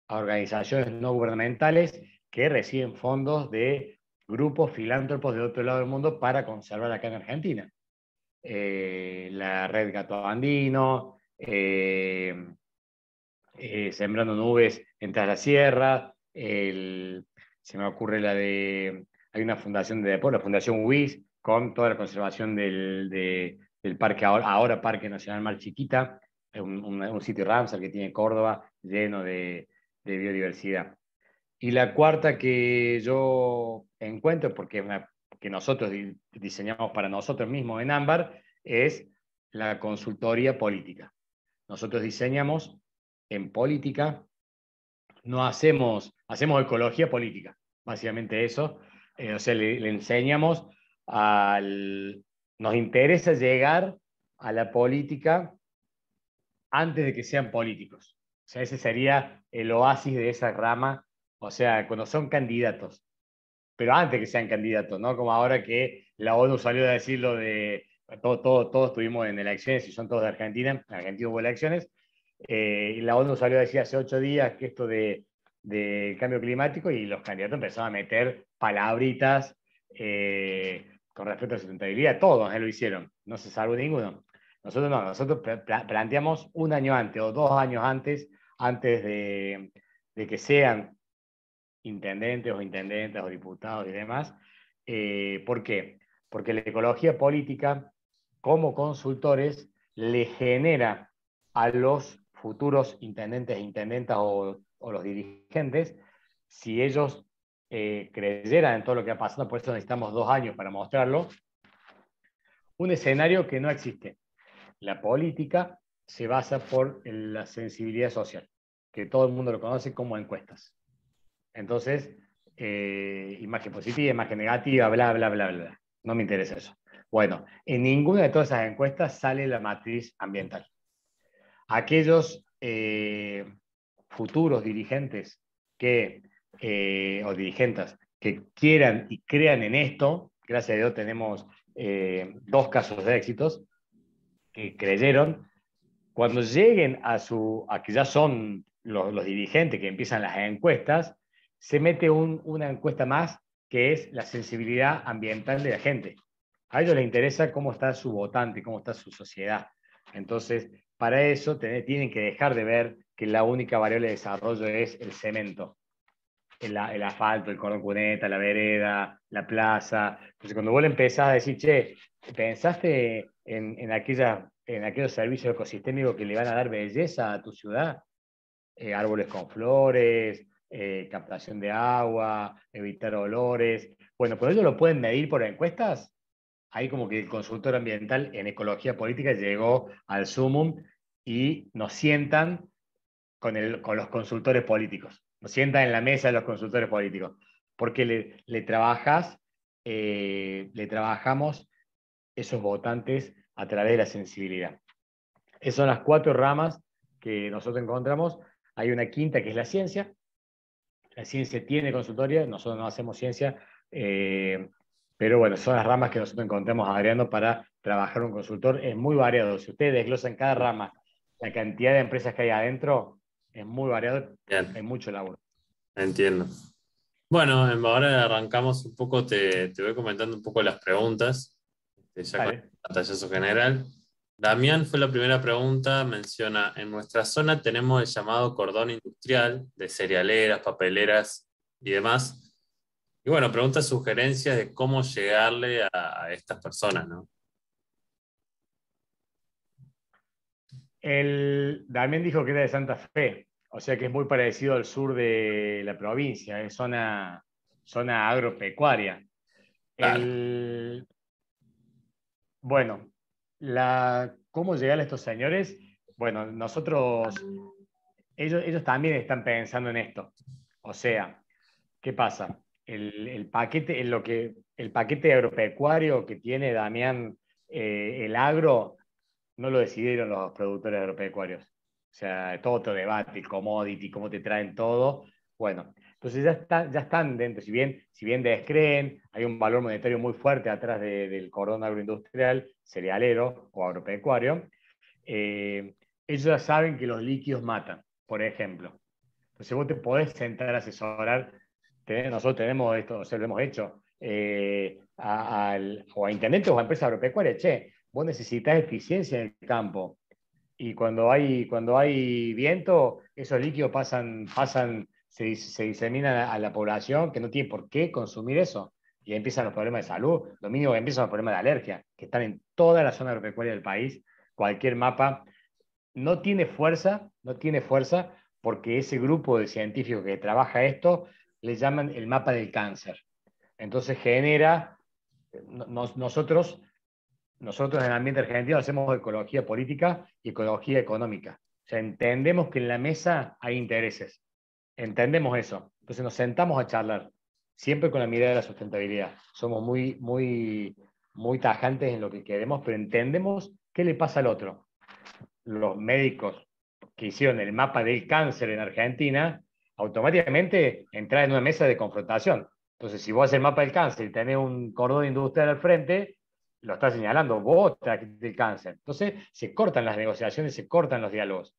organizaciones no gubernamentales que reciben fondos de grupos filántropos de otro lado del mundo para conservar acá en Argentina. La red Gato Andino, Sembrando Nubes en Tras la Sierra, se me ocurre hay una fundación de deporte, la Fundación WIS, con toda la conservación del parque, ahora Parque Nacional Mar Chiquita, un sitio Ramsar que tiene Córdoba lleno de biodiversidad. Y la cuarta que yo encuentro, que nosotros diseñamos para nosotros mismos en Ámbar, es la consultoría política. Nosotros diseñamos en política, no hacemos ecología política, básicamente eso. O sea, le enseñamos nos interesa llegar a la política antes de que sean políticos. O sea, ese sería el oasis de esa rama, o sea, cuando son candidatos, pero antes que sean candidatos, ¿no? Como ahora que la ONU salió a decir lo de, todos estuvimos en elecciones y son todos de Argentina, en Argentina hubo elecciones, y la ONU salió a decir hace 8 días que esto de cambio climático y los candidatos empezaron a meter palabritas con respecto a sustentabilidad, todos lo hicieron, no se salvó ninguno. Nosotros no, nosotros planteamos un año antes o 2 años antes de que sean intendentes o diputados y demás. ¿Por qué? Porque la ecología política, como consultores, le genera a los futuros intendentes e intendentas o los dirigentes, si ellos creyeran en todo lo que ha pasado, por eso necesitamos 2 años para mostrarlo, un escenario que no existe. La política se basa por la sensibilidad social, que todo el mundo lo conoce como encuestas. Entonces, imagen positiva, imagen negativa, bla, bla, bla, bla. No me interesa eso. Bueno, en ninguna de todas esas encuestas sale la matriz ambiental. Aquellos futuros dirigentes o dirigentes que quieran y crean en esto, gracias a Dios tenemos 2 casos de éxitos, que creyeron, Cuando lleguen a que ya son los dirigentes que empiezan las encuestas, se mete una encuesta más que es la sensibilidad ambiental de la gente. A ellos les interesa cómo está su votante, cómo está su sociedad. Entonces, para eso tienen que dejar de ver que la única variable de desarrollo es el cemento, el asfalto, el cordón cuneta, la vereda, la plaza. Entonces, cuando vos le empezás a decir, che, ¿pensaste en aquellos servicios ecosistémicos que le van a dar belleza a tu ciudad? Árboles con flores, captación de agua, evitar olores. Bueno, cuando ellos lo pueden medir por encuestas, ahí como que el consultor ambiental en ecología política llegó al sumum y nos sientan con los consultores políticos. Nos sientan en la mesa de los consultores políticos. Porque le trabajamos esos votantes a través de la sensibilidad. Esas son las 4 ramas que nosotros encontramos. Hay una quinta que es la ciencia. La ciencia tiene consultoría, nosotros no hacemos ciencia, pero bueno, son las ramas que nosotros encontramos, Adriano, para trabajar un consultor. Es muy variado. Si ustedes desglosan cada rama, la cantidad de empresas que hay adentro es muy variado, hay Bien, mucho laburo. entiendo. Bueno, ahora arrancamos un poco, te voy comentando un poco las preguntas, ya con el Vale. pantallazo general. Damián fue la primera pregunta, menciona, en nuestra zona tenemos el llamado cordón industrial de cerealeras, papeleras y demás. Y bueno, pregunta sugerencias de cómo llegarle a estas personas, ¿no? Damián dijo que era de Santa Fe, o sea que es muy parecido al sur de la provincia, es zona agropecuaria. Claro, El, Bueno, ¿cómo llegar a estos señores? Bueno, ellos también están pensando en esto. O sea, ¿qué pasa? El paquete, el paquete agropecuario que tiene Damián, el agro, no lo decidieron los productores agropecuarios. O sea, todo otro debate, el commodity, cómo te traen todo. Bueno, entonces ya están dentro. Si bien descreen, hay un valor monetario muy fuerte atrás del cordón agroindustrial, cerealero o agropecuario. eh, Ellos ya saben que los líquidos matan, por ejemplo. Entonces vos te podés sentar a asesorar. Nosotros tenemos esto, o sea, lo hemos hecho, o a intendentes o a empresas agropecuarias. Che, vos necesitas eficiencia en el campo. Y cuando hay viento, esos líquidos se diseminan a la población que no tiene por qué consumir eso. Y ahí empiezan los problemas de salud, lo mínimo que empiezan los problemas de alergia, que están en toda la zona agropecuaria del país. Cualquier mapa no tiene fuerza porque ese grupo de científicos que trabaja esto le llaman el mapa del cáncer. Entonces genera, nosotros en el ambiente argentino hacemos ecología política y ecología económica. O sea, entendemos que en la mesa hay intereses. Entendemos eso. Entonces nos sentamos a charlar, siempre con la mirada de la sustentabilidad. Somos muy, muy, muy tajantes en lo que queremos, pero entendemos qué le pasa al otro. Los médicos que hicieron el mapa del cáncer en Argentina, automáticamente entran en una mesa de confrontación. Entonces, si vos haces el mapa del cáncer y tenés un cordón industrial al frente, lo estás señalando, vos trajiste el cáncer. Entonces, se cortan las negociaciones, se cortan los diálogos.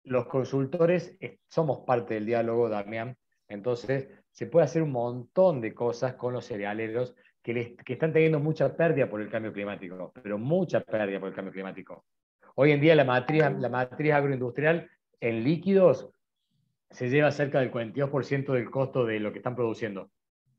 Los consultores somos parte del diálogo, Damián. Entonces, se puede hacer un montón de cosas con los cerealeros que están teniendo mucha pérdida por el cambio climático, pero mucha pérdida por el cambio climático. Hoy en día la matriz agroindustrial en líquidos se lleva cerca del 42% del costo de lo que están produciendo.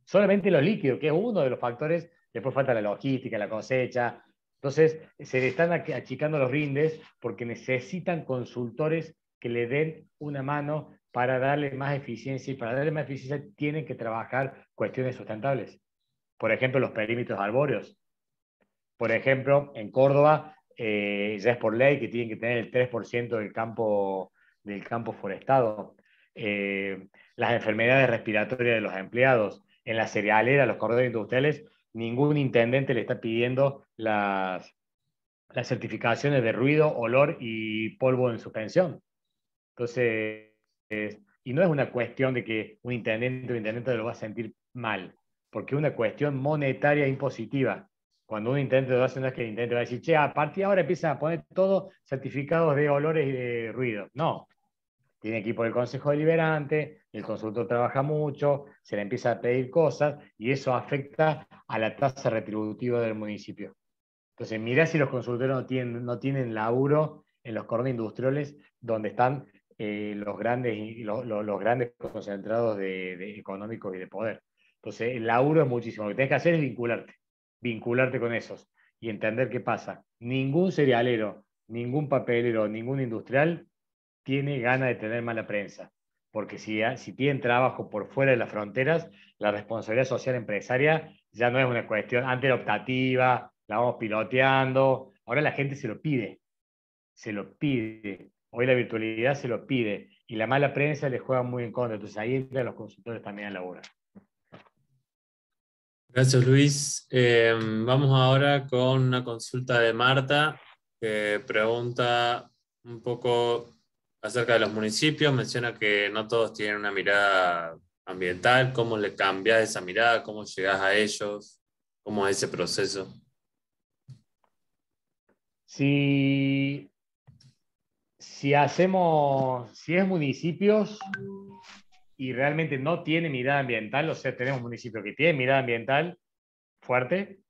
Solamente los líquidos, que es uno de los factores, después falta la logística, la cosecha. Entonces, se le están achicando los rindes porque necesitan consultores que le den una mano para darle más eficiencia, y para darle más eficiencia tienen que trabajar cuestiones sustentables. Por ejemplo, los perímetros arbóreos. Por ejemplo, en Córdoba ya es por ley que tienen que tener el 3% del campo forestado. Las enfermedades respiratorias de los empleados. En la cerealera, los corredores industriales, ningún intendente le está pidiendo las certificaciones de ruido, olor y polvo en suspensión. Entonces, y no es una cuestión de que un intendente o intendente lo va a sentir mal, porque es una cuestión monetaria impositiva. Cuando un intendente lo hace, no es que el intendente va a decir, che, a partir de ahora empiezan a poner todos certificados de olores y de ruido. No, tiene equipo del Consejo Deliberante, el consultor trabaja mucho, se le empieza a pedir cosas y eso afecta a la tasa retributiva del municipio. Entonces, mirá si los consultores no tienen laburo en los cordones industriales donde están los grandes concentrados económicos y de poder. Entonces, el laburo es muchísimo. Lo que tenés que hacer es vincularte con esos y entender qué pasa. Ningún cerealero, ningún papelero, ningún industrial tiene ganas de tener mala prensa. Porque si tienen trabajo por fuera de las fronteras, la responsabilidad social empresaria ya no es una cuestión, antes era optativa, la vamos piloteando, ahora la gente se lo pide. Hoy la virtualidad se lo pide y la mala prensa le juega muy en contra. Entonces ahí entran los consultores también a la obra. Gracias, Luis. Vamos ahora con una consulta de Marta, que pregunta un poco acerca de los municipios. Menciona que no todos tienen una mirada ambiental. ¿Cómo le cambias esa mirada? ¿Cómo llegas a ellos? ¿Cómo es ese proceso? Si, si es municipios y realmente no tiene mirada ambiental, o sea, tenemos municipios que tienen mirada ambiental fuerte,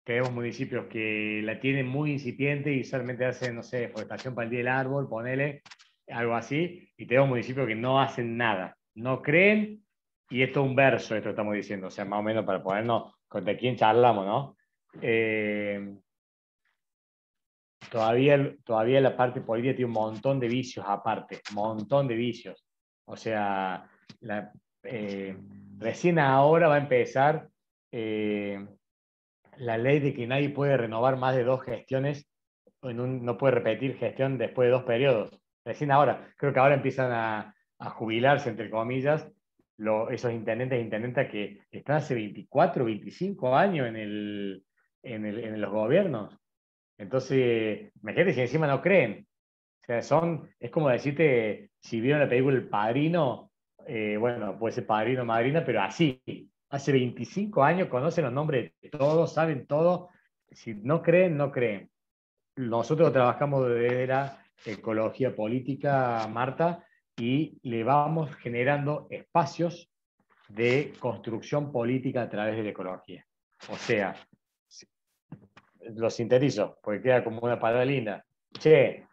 tenemos municipios que la tienen muy incipiente y solamente hacen, no sé, deforestación para el día del árbol, ponele, algo así, y tenemos municipios que no hacen nada, no creen, y esto es un verso, esto estamos diciendo, o sea, más o menos para ponernos contra quién charlamos, ¿no? Todavía la parte política tiene un montón de vicios aparte, un montón de vicios. O sea, eh, recién ahora va a empezar la ley de que nadie puede renovar más de 2 gestiones, no puede repetir gestión después de 2 periodos. Recién ahora, creo que ahora empiezan a jubilarse, entre comillas, esos intendentes e intendentas que están hace 24, 25 años en los gobiernos. Entonces, imagínate si encima no creen. O sea, es como decirte, si vieron la película El Padrino, bueno, puede ser padrino o madrina, pero así. Hace 25 años conocen los nombres de todos, saben todo. Si no creen, no creen. Nosotros trabajamos desde la ecología política, Marta, y le vamos generando espacios de construcción política a través de la ecología. O sea, lo sintetizo, porque queda como una palabra linda. Che,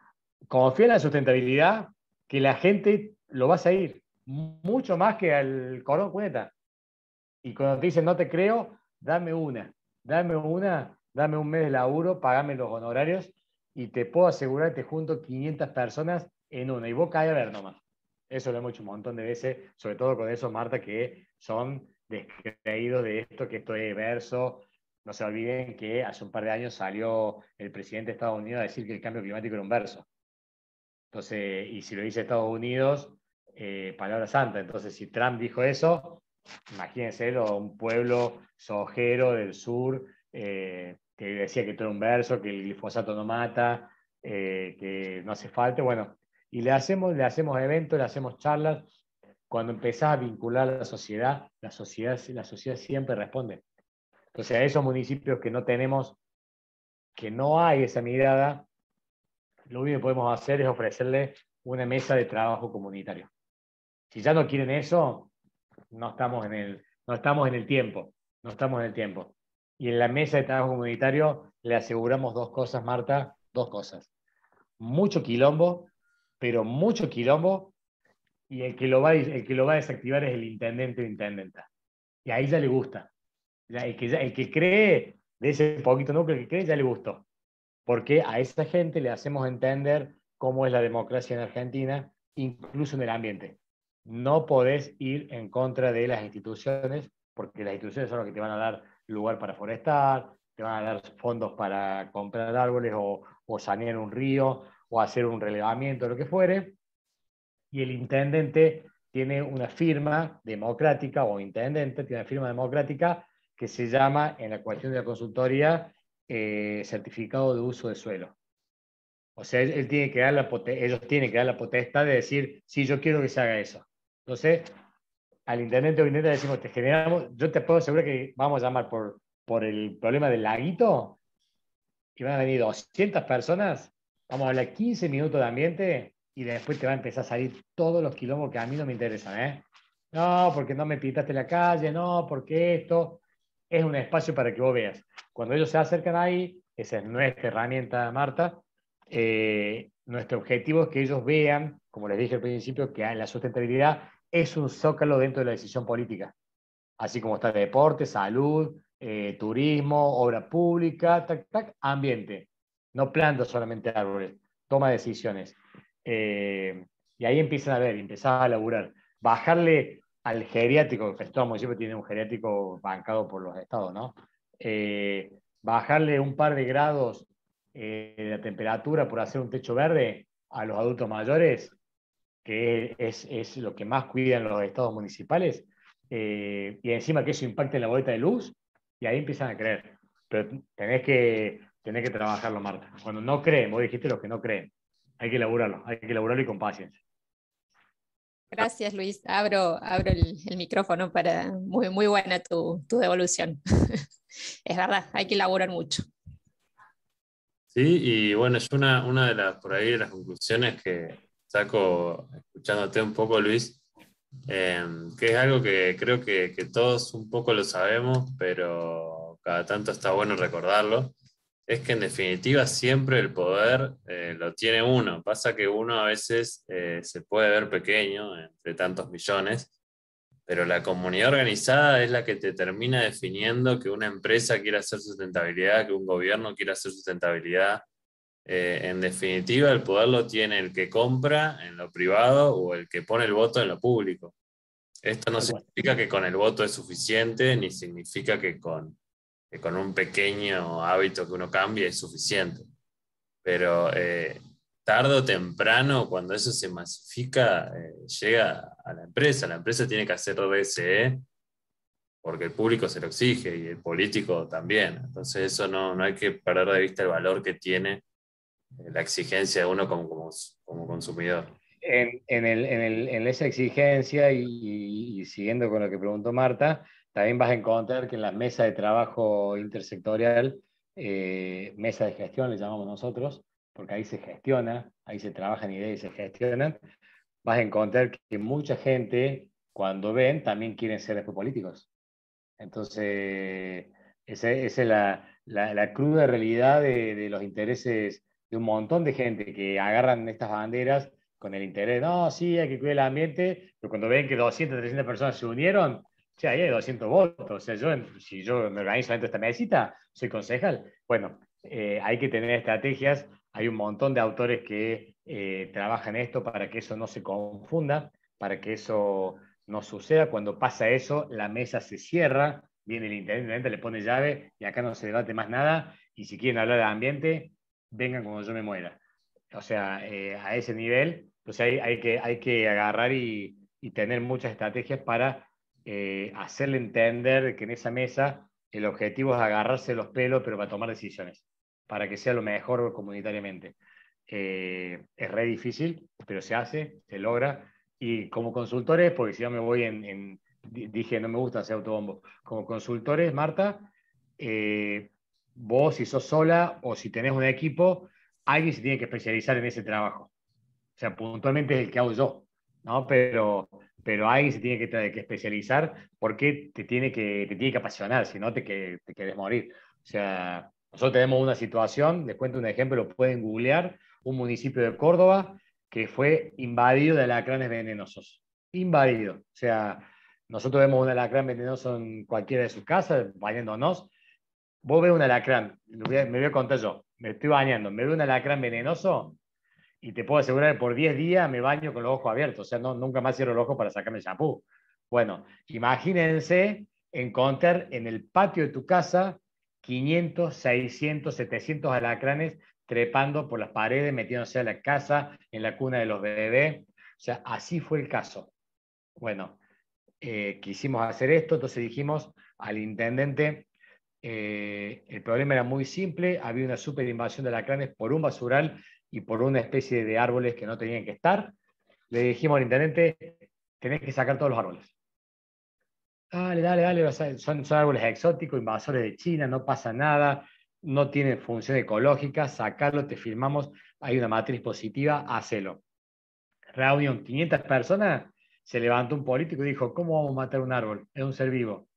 confía en la sustentabilidad, que la gente lo va a seguir, mucho más que al cordón cuneta. Y cuando te dicen no te creo, dame un mes de laburo, pagame los honorarios y te puedo asegurar que te junto 500 personas en una. Y vos cae a ver nomás. Eso lo hemos hecho un montón de veces, sobre todo con esos, Marta, que son descreídos de esto, que esto es verso. No se olviden que hace un par de años salió el presidente de Estados Unidos a decir que el cambio climático era un verso. Entonces, y si lo dice Estados Unidos, palabra santa. Entonces, si Trump dijo eso, imagínense un pueblo sojero del sur que decía que todo era un verso, que el glifosato no mata, que no hace falta. Bueno, y le hacemos eventos, le hacemos charlas. Cuando empezás a vincular a la sociedad siempre responde. Entonces, a esos municipios que no tenemos, que no hay esa mirada, lo único que podemos hacer es ofrecerle una mesa de trabajo comunitario. Si ya no quieren eso, no estamos en el tiempo. No estamos en el tiempo. Y en la mesa de trabajo comunitario le aseguramos 2 cosas, Marta, 2 cosas. Mucho quilombo, pero mucho quilombo, y el que lo va a desactivar es el intendente o intendenta. Y ahí ya le gusta. El que cree de ese poquito núcleo, el que cree ya le gustó. Porque a esa gente le hacemos entender cómo es la democracia en Argentina, incluso en el ambiente. No podés ir en contra de las instituciones, porque las instituciones son las que te van a dar lugar para forestar, te van a dar fondos para comprar árboles o sanear un río o hacer un relevamiento, lo que fuere, y el intendente tiene una firma democrática, o intendente tiene una firma democrática que se llama, en la cuestión de la consultoría, certificado de uso de suelo. O sea, él tiene que dar ellos tienen que dar la potestad de decir, sí, yo quiero que se haga eso. Entonces, al intendente o intendente decimos, yo te puedo asegurar que vamos a llamar por por el problema del laguito y van a venir 200 personas, vamos a hablar 15 minutos de ambiente y después te va a empezar a salir todos los quilombos que a mí no me interesan, ¿eh? No, porque no me pintaste la calle, no, porque esto es un espacio para que vos veas. Cuando ellos se acercan ahí, esa es nuestra herramienta, Marta, nuestro objetivo es que ellos vean, como les dije al principio, que la sustentabilidad es un zócalo dentro de la decisión política, así como está deporte, salud, turismo, obra pública, tac, tac, ambiente. No planta solamente árboles, toma decisiones. Y ahí empiezan a ver, empezar a laburar. Bajarle al geriátrico, que todo municipio tiene un geriátrico bancado por los estados, ¿no? Bajarle un par de grados de la temperatura por hacer un techo verde a los adultos mayores, que es lo que más cuidan los estados municipales, y encima que eso impacte en la boleta de luz, y ahí empiezan a creer. Pero tenés que trabajarlo, Marta. Cuando no creen, vos dijiste los que no creen, hay que laburarlo y con paciencia. Gracias, Luis. Abro el micrófono para muy, muy buena tu devolución. Es verdad, hay que elaborar mucho. Sí, y bueno, yo una de las, por ahí, de las conclusiones que saco escuchándote un poco, Luis, que es algo que creo que todos un poco lo sabemos, pero cada tanto está bueno recordarlo, es que en definitiva siempre el poder lo tiene uno. Pasa que uno a veces se puede ver pequeño entre tantos millones, pero la comunidad organizada es la que te termina definiendo que una empresa quiera hacer sustentabilidad, que un gobierno quiera hacer sustentabilidad. En definitiva, el poder lo tiene el que compra en lo privado o el que pone el voto en lo público. Esto no significa que con el voto es suficiente, ni significa que con un pequeño hábito que uno cambie es suficiente. Pero tarde o temprano, cuando eso se masifica, llega a la empresa. La empresa tiene que hacer RSE porque el público se lo exige y el político también. Entonces eso no hay que perder de vista el valor que tiene la exigencia de uno como consumidor. En esa exigencia y siguiendo con lo que preguntó Marta, también vas a encontrar que en la mesa de trabajo intersectorial, mesa de gestión le llamamos nosotros, porque ahí se gestiona, ahí se trabajan ideas y se gestionan, vas a encontrar que mucha gente, cuando ven, también quieren ser después políticos. Entonces, esa es la cruda realidad de los intereses de un montón de gente que agarran estas banderas con el interés, no, sí, hay que cuidar el ambiente, pero cuando ven que 200, 300 personas se unieron, che, ahí hay 200 votos, o sea, si yo me organizo dentro de esta mesita, soy concejal. Bueno, hay que tener estrategias, hay un montón de autores que trabajan esto para que eso no se confunda, para que eso no suceda. Cuando pasa eso, la mesa se cierra, viene el intendente, le pone llave y acá no se debate más nada. Y si quieren hablar de ambiente, vengan cuando yo me muera. O sea, a ese nivel, pues hay que agarrar y tener muchas estrategias para hacerle entender que en esa mesa el objetivo es agarrarse los pelos, pero para tomar decisiones, para que sea lo mejor comunitariamente. Es re difícil, pero se hace, se logra. Y como consultores, porque si no me voy dije, no me gusta hacer autobombo, como consultores, Marta, vos si sos sola o si tenés un equipo, alguien se tiene que especializar en ese trabajo. O sea, puntualmente es el que hago yo, ¿no? Pero alguien se tiene que especializar porque te tiene que apasionar, si no te querés morir. O sea, nosotros tenemos una situación, les cuento un ejemplo, lo pueden googlear, un municipio de Córdoba que fue invadido de alacranes venenosos. Invadido. O sea, nosotros vemos un alacrán venenoso en cualquiera de sus casas, bañándonos. Vos ves un alacrán, me voy a contar yo, me estoy bañando, me veo un alacrán venenoso y te puedo asegurar que por 10 días me baño con los ojos abiertos, o sea, nunca más cierro los ojos para sacarme el shampoo. Bueno, imagínense encontrar en el patio de tu casa 500, 600, 700 alacranes trepando por las paredes, metiéndose a la casa, en la cuna de los bebés. O sea, así fue el caso. Bueno, quisimos hacer esto, entonces dijimos al intendente, el problema era muy simple, había una super invasión de alacranes por un basural y por una especie de árboles que no tenían que estar. Le dijimos al intendente, tenés que sacar todos los árboles. dale, dale, dale, o sea, son árboles exóticos, invasores de China, no pasa nada, no tienen función ecológica, sacarlo, te filmamos, hay una matriz positiva, hacelo. Reunión, 500 personas, se levantó un político y dijo, ¿cómo vamos a matar un árbol? Es un ser vivo.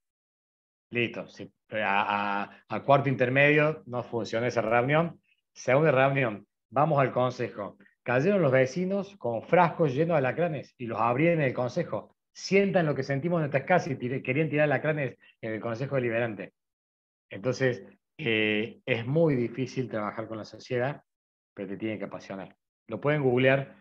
Listo, sí, a cuarto intermedio no funcionó esa reunión. Segunda reunión, vamos al consejo. Cayeron los vecinos con frascos llenos de alacranes y los abrían en el consejo. Sientan lo que sentimos en nuestras casas y querían tirar alacranes en el consejo deliberante. Entonces, es muy difícil trabajar con la sociedad, pero te tiene que apasionar. Lo pueden googlear.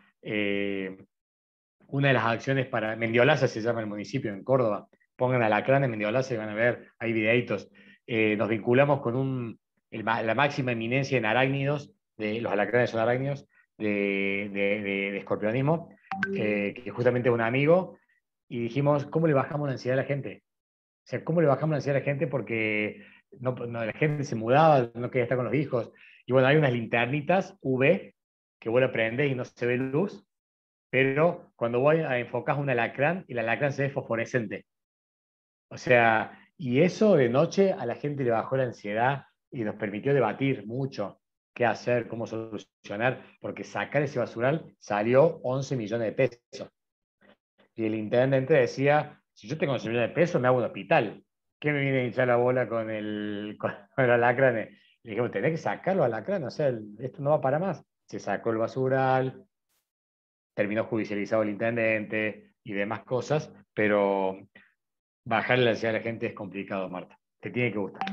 Una de las acciones para Mendiolaza se llama el municipio en Córdoba. Pongan alacrán en Mendiolaza y van a ver, hay videitos. Nos vinculamos con la máxima eminencia en arácnidos, los alacranes son arácnidos, de escorpionismo, que justamente es un amigo, y dijimos, ¿cómo le bajamos la ansiedad a la gente? O sea, ¿cómo le bajamos la ansiedad a la gente? Porque la gente se mudaba, no quería estar con los hijos. Y bueno, hay unas linternitas UV que vos la prendés y no se ve luz, pero cuando voy a enfocar un alacrán, el alacrán se ve fosforescente. O sea, y eso de noche a la gente le bajó la ansiedad y nos permitió debatir mucho qué hacer, cómo solucionar, porque sacar ese basural salió 11 millones de pesos. Y el intendente decía, si yo tengo 11 millones de pesos, me hago un hospital. ¿Qué me viene a hinchar la bola con el alacrán? Le dijimos, tenés que sacarlo alacrán, o sea, esto no va para más. Se sacó el basural, terminó judicializado el intendente y demás cosas, pero bajarle la ansiedad a la gente es complicado, Marta. Te tiene que gustar.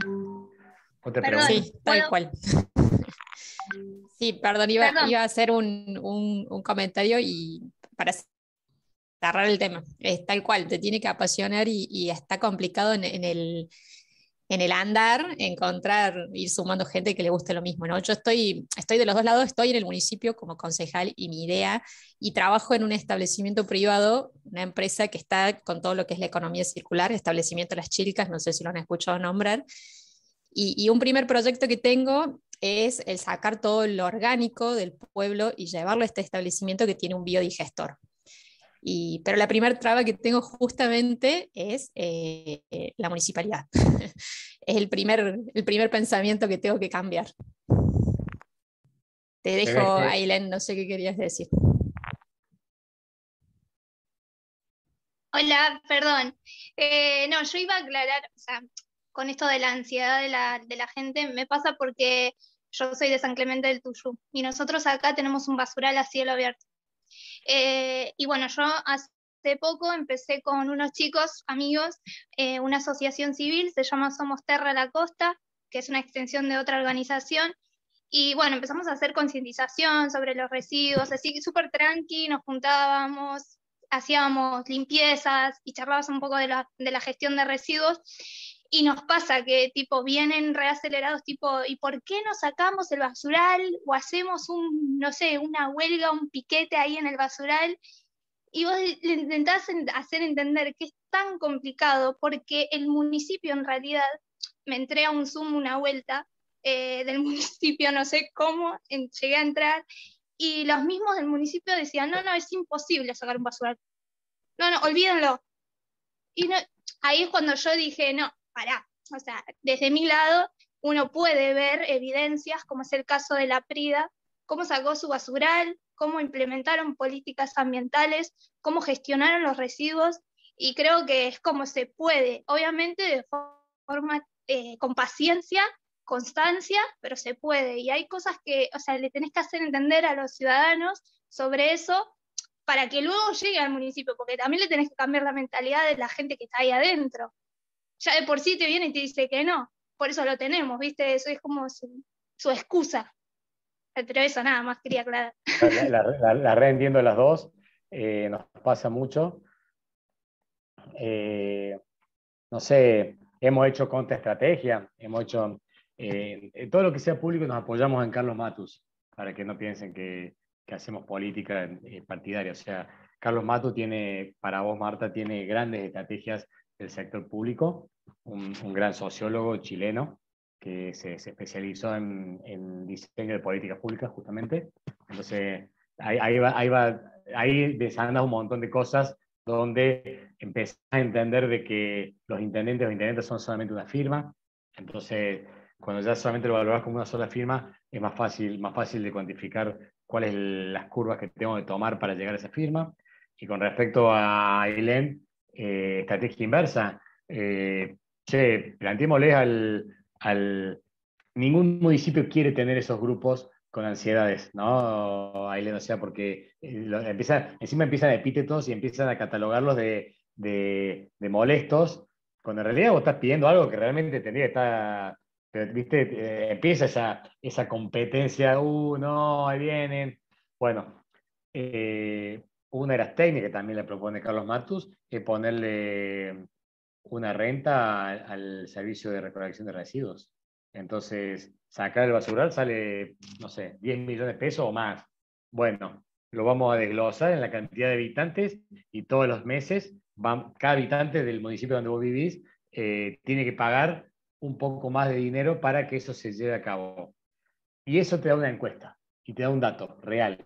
Otra Perdón, pregunta. sí, tal cual. Sí, perdón, Perdón, iba a hacer un comentario y para cerrar el tema, es tal cual, te tiene que apasionar y está complicado en el andar encontrar, ir sumando gente que le guste lo mismo, ¿no? Yo estoy de los dos lados, estoy en el municipio como concejal y mi idea, y trabajo en un establecimiento privado, una empresa que está con todo lo que es la economía circular, establecimiento Las Chilcas, no sé si lo han escuchado nombrar, y un primer proyecto que tengo es el sacar todo lo orgánico del pueblo y llevarlo a este establecimiento que tiene un biodigestor. Pero la primera traba que tengo justamente es la municipalidad. Es el primer pensamiento que tengo que cambiar. Te dejo, Ailen, no sé qué querías decir. hola, perdón. No, yo iba a aclarar, o sea, con esto de la ansiedad de la gente, me pasa porque yo soy de San Clemente del Tuyú y nosotros acá tenemos un basural a cielo abierto. Y bueno, yo hace poco empecé con unos chicos, amigos, una asociación civil, se llama Somos Terra la Costa, que es una extensión de otra organización. Y bueno, empezamos a hacer concientización sobre los residuos, así que súper tranqui, nos juntábamos, hacíamos limpiezas y charlábamos un poco de la gestión de residuos. Y nos pasa que tipo vienen reacelerados, tipo, ¿y por qué no sacamos el basural? O hacemos no sé, una huelga, un piquete ahí en el basural. Y vos le intentás hacer entender que es tan complicado porque el municipio en realidad, me entré a un Zoom una vuelta del municipio, no sé cómo, llegué a entrar, y los mismos del municipio decían, no, no, es imposible sacar un basural. No, no, olvídenlo. Y no, ahí es cuando yo dije, no, pará. O sea, desde mi lado, uno puede ver evidencias, como es el caso de la Prida, cómo sacó su basural, cómo implementaron políticas ambientales, cómo gestionaron los residuos, y creo que es como se puede, obviamente de forma con paciencia, constancia, pero se puede. Y hay cosas que, o sea, le tenés que hacer entender a los ciudadanos sobre eso para que luego llegue al municipio, porque también le tenés que cambiar la mentalidad de la gente que está ahí adentro. Ya de por sí te viene y te dice que no, por eso lo tenemos, ¿viste? Eso es como su excusa. Pero eso nada más quería aclarar. La reentiendo las dos, nos pasa mucho. No sé, hemos hecho contraestrategia, hemos hecho todo lo que sea público, nos apoyamos en Carlos Matus, para que no piensen que hacemos política partidaria. O sea, Carlos Matus tiene, para vos, Marta, tiene grandes estrategias del sector público, un gran sociólogo chileno que se especializó en diseño de políticas públicas, justamente. Entonces, ahí desanda un montón de cosas donde empezás a entender de que los intendentes o intendentes son solamente una firma. Entonces, cuando ya solamente lo valorás como una sola firma, es más fácil de cuantificar cuáles las curvas que tengo que tomar para llegar a esa firma. Y con respecto a Ailén, estrategia inversa, planteémosle ningún municipio quiere tener esos grupos con ansiedades, ¿no? Ailén, o sea, porque encima empiezan epítetos y empiezan a catalogarlos de molestos, cuando en realidad vos estás pidiendo algo que realmente tendría que estar, pero, ¿viste? Empieza esa competencia, no, ahí vienen. Bueno, una de las técnicas que también le propone Carlos Matus es ponerle una renta al servicio de recolección de residuos. Entonces, sacar el basural sale, no sé, 10 millones de pesos o más. Bueno, lo vamos a desglosar en la cantidad de habitantes y todos los meses cada habitante del municipio donde vos vivís tiene que pagar un poco más de dinero para que eso se lleve a cabo. Y eso te da una encuesta y te da un dato real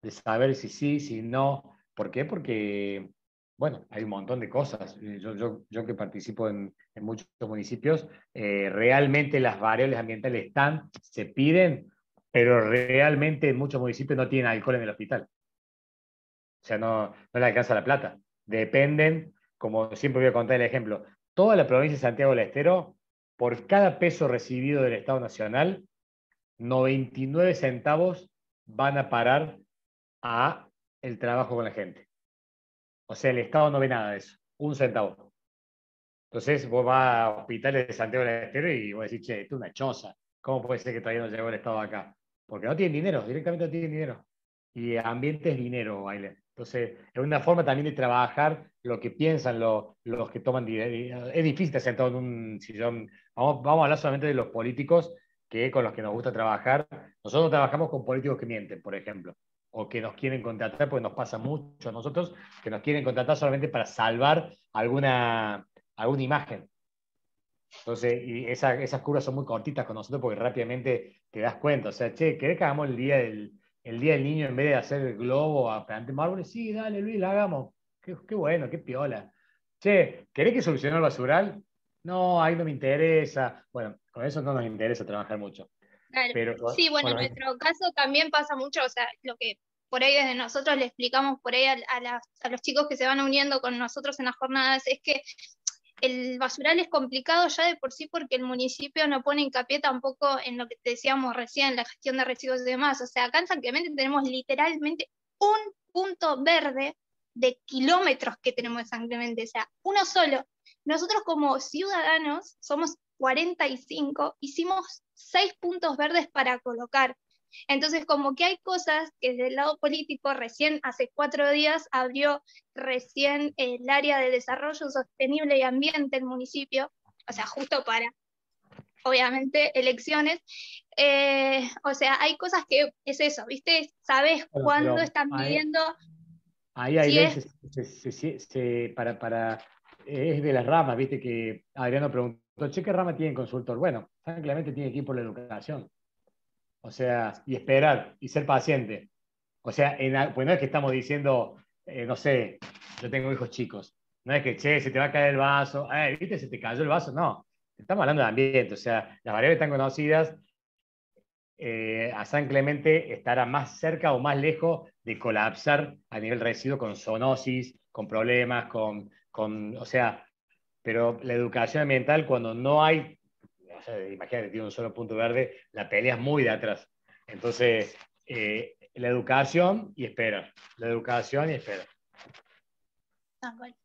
de saber si sí, si no. ¿Por qué? Porque, bueno, hay un montón de cosas. Yo que participo en muchos municipios, realmente las variables ambientales se piden, pero realmente en muchos municipios no tienen alcohol en el hospital. O sea, no le alcanza la plata. Dependen, como siempre voy a contar el ejemplo, toda la provincia de Santiago del Estero, por cada peso recibido del Estado Nacional, 99 centavos van a parar a el trabajo con la gente. O sea, el Estado no ve nada de eso, un centavo. Entonces vos vas a hospitales de Santiago del Estero y vos decís, che, esto es una choza. ¿Cómo puede ser que todavía no llegó el Estado acá? Porque no tienen dinero, directamente no tienen dinero. Y ambiente es dinero, Baile. Entonces, es una forma también de trabajar lo que piensan los que toman dinero. Es difícil estar sentado en un sillón. Vamos a hablar solamente de los políticos con los que nos gusta trabajar. Nosotros trabajamos con políticos que mienten, por ejemplo, o que nos quieren contratar, porque nos pasa mucho a nosotros, que nos quieren contratar solamente para salvar alguna imagen. Entonces, y esas curvas son muy cortitas con nosotros porque rápidamente te das cuenta. O sea, che, ¿querés que hagamos el día del niño en vez de hacer el globo a plantar árboles? Sí, dale, Luis, la hagamos. Qué bueno, qué piola. Che, ¿querés que solucione el basural? No, ahí no me interesa. Bueno, con eso no nos interesa trabajar mucho. Claro. Pero, Sí, bueno, en bueno, nuestro caso también pasa mucho, o sea, lo que por ahí desde nosotros le explicamos por ahí a los chicos que se van uniendo con nosotros en las jornadas, es que el basural es complicado ya de por sí porque el municipio no pone hincapié tampoco en lo que te decíamos recién, la gestión de residuos y demás. O sea, acá en San Clemente tenemos literalmente un punto verde de kilómetros que tenemos en San Clemente, o sea, uno solo. Nosotros como ciudadanos somos 45, hicimos 6 puntos verdes para colocar. Entonces, como que hay cosas que desde el lado político, recién hace 4 días abrió recién el área de desarrollo sostenible y ambiente del municipio, o sea, justo para, obviamente, elecciones. O sea, hay cosas que es eso, ¿viste? Sabes bueno, cuándo pero están pidiendo, ahí si Ailén es, es de las ramas, viste que Adriano preguntó, che, ¿qué rama tiene consultor? Bueno, San Clemente tiene que ir por la educación. O sea, y esperar, y ser paciente. O sea, pues no es que estamos diciendo, no sé, yo tengo hijos chicos. No es que, che, se te va a caer el vaso, viste, se te cayó el vaso. No, estamos hablando de ambiente. O sea, las variables están conocidas. A San Clemente estará más cerca o más lejos de colapsar a nivel residuo con zoonosis, con problemas, o sea, pero la educación ambiental cuando no hay, o sea, imagínate, tiene un solo punto verde, la pelea es muy de atrás. Entonces, la educación y espera, la educación y espera. bueno.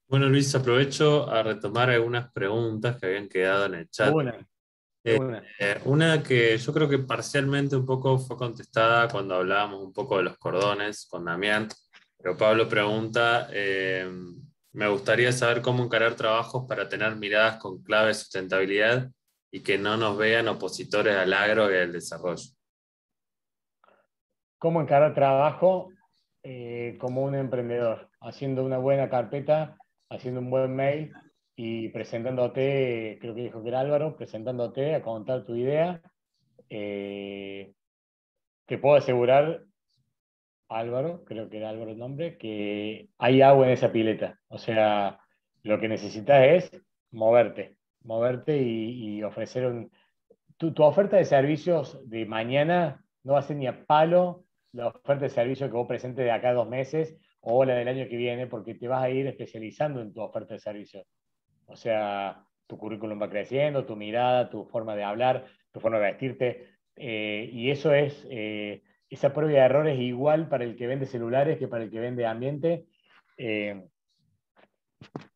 Bueno, Luis, aprovecho a retomar algunas preguntas que habían quedado en el De chat. una, de una. Una que yo creo que parcialmente un poco fue contestada cuando hablábamos un poco de los cordones con Damián, pero Pablo pregunta, me gustaría saber cómo encarar trabajos para tener miradas con clave de sustentabilidad y que no nos vean opositores al agro y al desarrollo. ¿Cómo encarar trabajo como un emprendedor? Haciendo una buena carpeta, haciendo un buen mail y presentándote, creo que dijo que era Álvaro, presentándote a contar tu idea. Te puedo asegurar, Álvaro, creo que era Álvaro el nombre, que hay agua en esa pileta. O sea, lo que necesitas es moverte y ofrecer tu oferta de servicios de mañana no va a ser ni a palo la oferta de servicio que vos presentes de acá a 2 meses o la del año que viene, porque te vas a ir especializando en tu oferta de servicios. O sea, tu currículum va creciendo, tu mirada, tu forma de hablar, tu forma de vestirte. Y eso es, esa prueba de error es igual para el que vende celulares que para el que vende ambiente. Eh,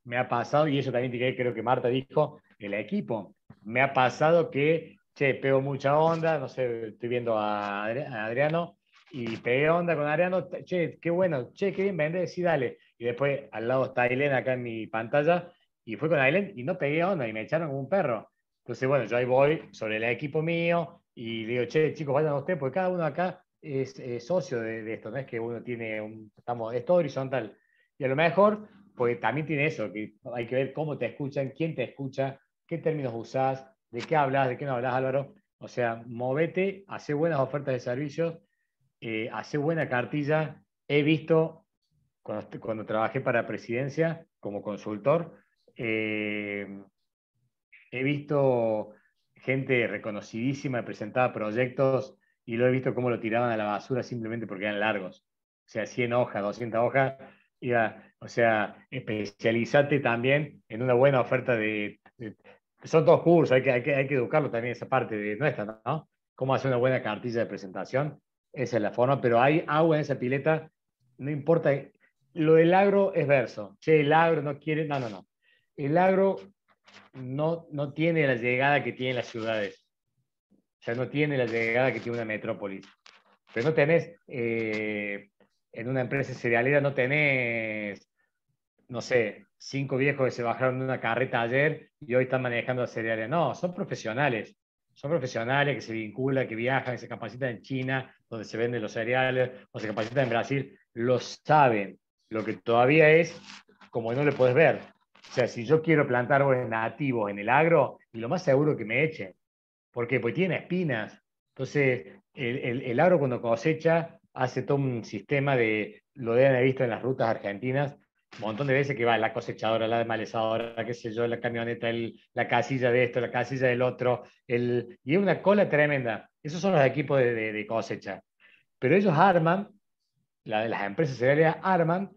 Me ha pasado, y eso también creo que Marta dijo, el equipo. Me ha pasado que, che, pego mucha onda, no sé, estoy viendo a Adriano, y pegué onda con Adriano, che, qué bueno, che, qué bien vendés, sí, dale. Y después al lado está Ailén acá en mi pantalla, y fue con Ailén y no pegué onda, y me echaron como un perro. Entonces, bueno, yo ahí voy sobre el equipo mío, y digo, che, chicos, vayan ustedes, porque cada uno acá es socio de esto, no es que uno tiene es todo horizontal. Y a lo mejor porque también tiene eso, que hay que ver cómo te escuchan, quién te escucha, qué términos usás, de qué hablas, de qué no hablas, Álvaro. O sea, movete, hace buenas ofertas de servicios, hace buena cartilla. He visto, cuando trabajé para presidencia como consultor, eh, he visto gente reconocidísima que presentaba proyectos y lo he visto cómo lo tiraban a la basura simplemente porque eran largos. O sea, 100 hojas, 200 hojas. O sea, especializate también en una buena oferta son dos cursos, hay que educarlo también esa parte de nuestra, ¿no? Cómo hacer una buena cartilla de presentación. Esa es la forma, pero hay agua en esa pileta, no importa. Lo del agro es verso. Che, el agro no quiere. No, no, no. El agro no tiene la llegada que tienen las ciudades. O sea, no tiene la llegada que tiene una metrópolis. Pero no tenés, en una empresa cerealera no tenés, no sé, 5 viejos que se bajaron de una carreta ayer y hoy están manejando cereales. No, son profesionales. Son profesionales que se vinculan, que viajan, que se capacitan en China, donde se venden los cereales, o se capacitan en Brasil. Lo saben. Lo que todavía es como no le puedes ver. O sea, si yo quiero plantar árboles nativos en el agro, y lo más seguro que me echen. ¿Por qué? Porque tiene espinas. Entonces, el agro cuando cosecha hace todo un sistema lo deben haber visto en las rutas argentinas, un montón de veces que va la cosechadora, la desmalezadora, qué sé yo, la camioneta, la casilla de esto, la casilla del otro, y es una cola tremenda. Esos son los equipos de cosecha. Pero ellos arman, las empresas cereales arman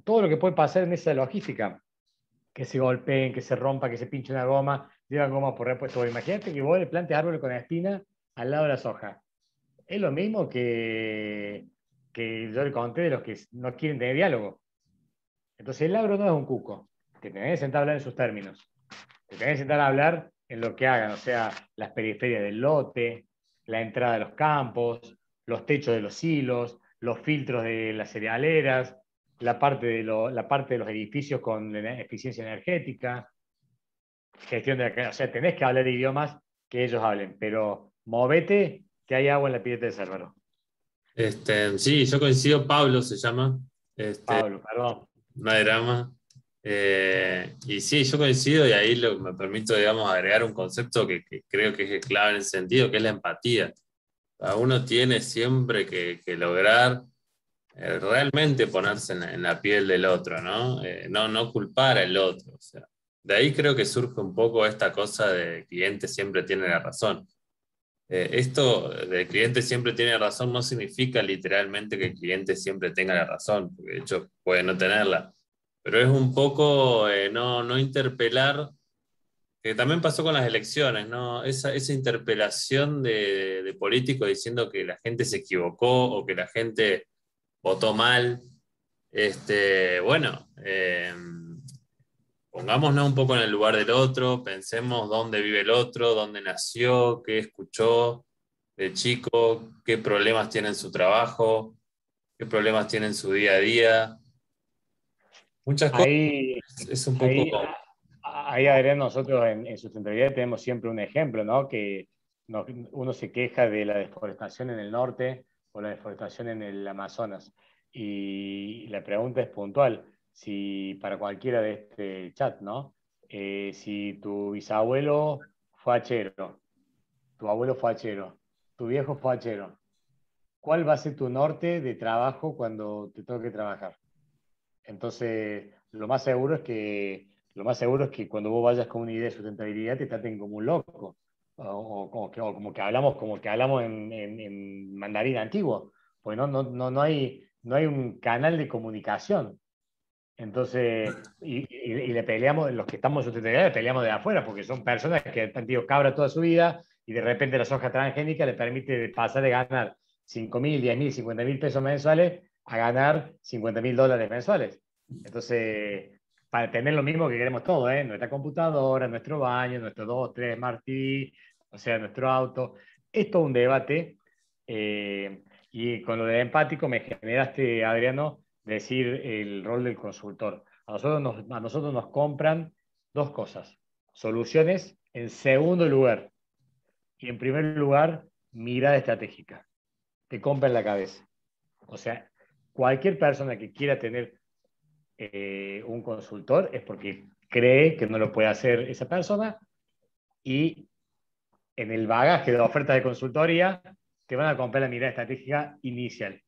todo lo que puede pasar en esa logística, que se golpeen, que se rompa, que se pinche una goma, llevan goma por repuesto. Imagínate que vos le plantes árboles con espina al lado de la soja. Es lo mismo que yo le conté de los que no quieren tener diálogo. Entonces el agro no es un cuco. Te tenés que sentar a hablar en sus términos. Te tenés que sentar a hablar en lo que hagan, o sea, las periferias del lote, la entrada de los campos, los techos de los silos, los filtros de las cerealeras, la parte de los edificios con eficiencia energética, gestión o sea, tenés que hablar idiomas que ellos hablen, pero movete que hay agua en la pileta de Cérvaro. Sí, yo coincido, Pablo se llama, Pablo, perdón. no hay drama. Y sí, yo coincido y ahí me permito, digamos, agregar un concepto que creo que es clave en ese sentido, que es la empatía. Uno tiene siempre que lograr realmente ponerse en la piel del otro, ¿no? No culpar al otro. O sea, de ahí creo que surge un poco esta cosa de cliente siempre tiene la razón. Esto de cliente siempre tiene razón no significa literalmente que el cliente siempre tenga la razón, porque de hecho puede no tenerla, pero es un poco no interpelar, que también pasó con las elecciones, ¿no? Esa interpelación de políticos diciendo que la gente se equivocó o que la gente votó mal. Bueno, pongámonos un poco en el lugar del otro, pensemos dónde vive el otro, dónde nació, qué escuchó de chico, qué problemas tiene en su trabajo, qué problemas tiene en su día a día. Muchas cosas. Ahí, Es un poco. ahí, ahí Adrián, nosotros en sustentabilidad tenemos siempre un ejemplo, ¿no? Que uno se queja de la deforestación en el norte o la deforestación en el Amazonas. Y la pregunta es puntual, si para cualquiera de este chat, ¿no? Si tu bisabuelo fue hachero, tu abuelo fue hachero, tu viejo fue hachero, cuál va a ser tu norte de trabajo cuando te toque trabajar. Entonces, lo más seguro es que cuando vos vayas con una idea de sustentabilidad te traten como un loco. O como que hablamos en mandarín antiguo. Porque no hay un canal de comunicación. Entonces, y le peleamos, los que estamos en sustentabilidad, le peleamos de afuera, porque son personas que han tenido cabra toda su vida y de repente la soja transgénica le permite pasar de ganar 5.000, 10.000, 50.000 pesos mensuales a ganar $50.000 mensuales. Entonces, para tener lo mismo que queremos todos, ¿eh? Nuestra computadora, nuestro baño, nuestros 2, 3 Smart TV, o sea, nuestro auto. Es todo un debate. Y con lo de empático me generaste, Adriano, decir el rol del consultor. A nosotros nos compran dos cosas: soluciones en segundo lugar y en primer lugar, mirada estratégica. Te compran la cabeza. O sea, cualquier persona que quiera tener un consultor es porque cree que no lo puede hacer esa persona, y en el bagaje de oferta de consultoría te van a comprar la mirada estratégica inicial.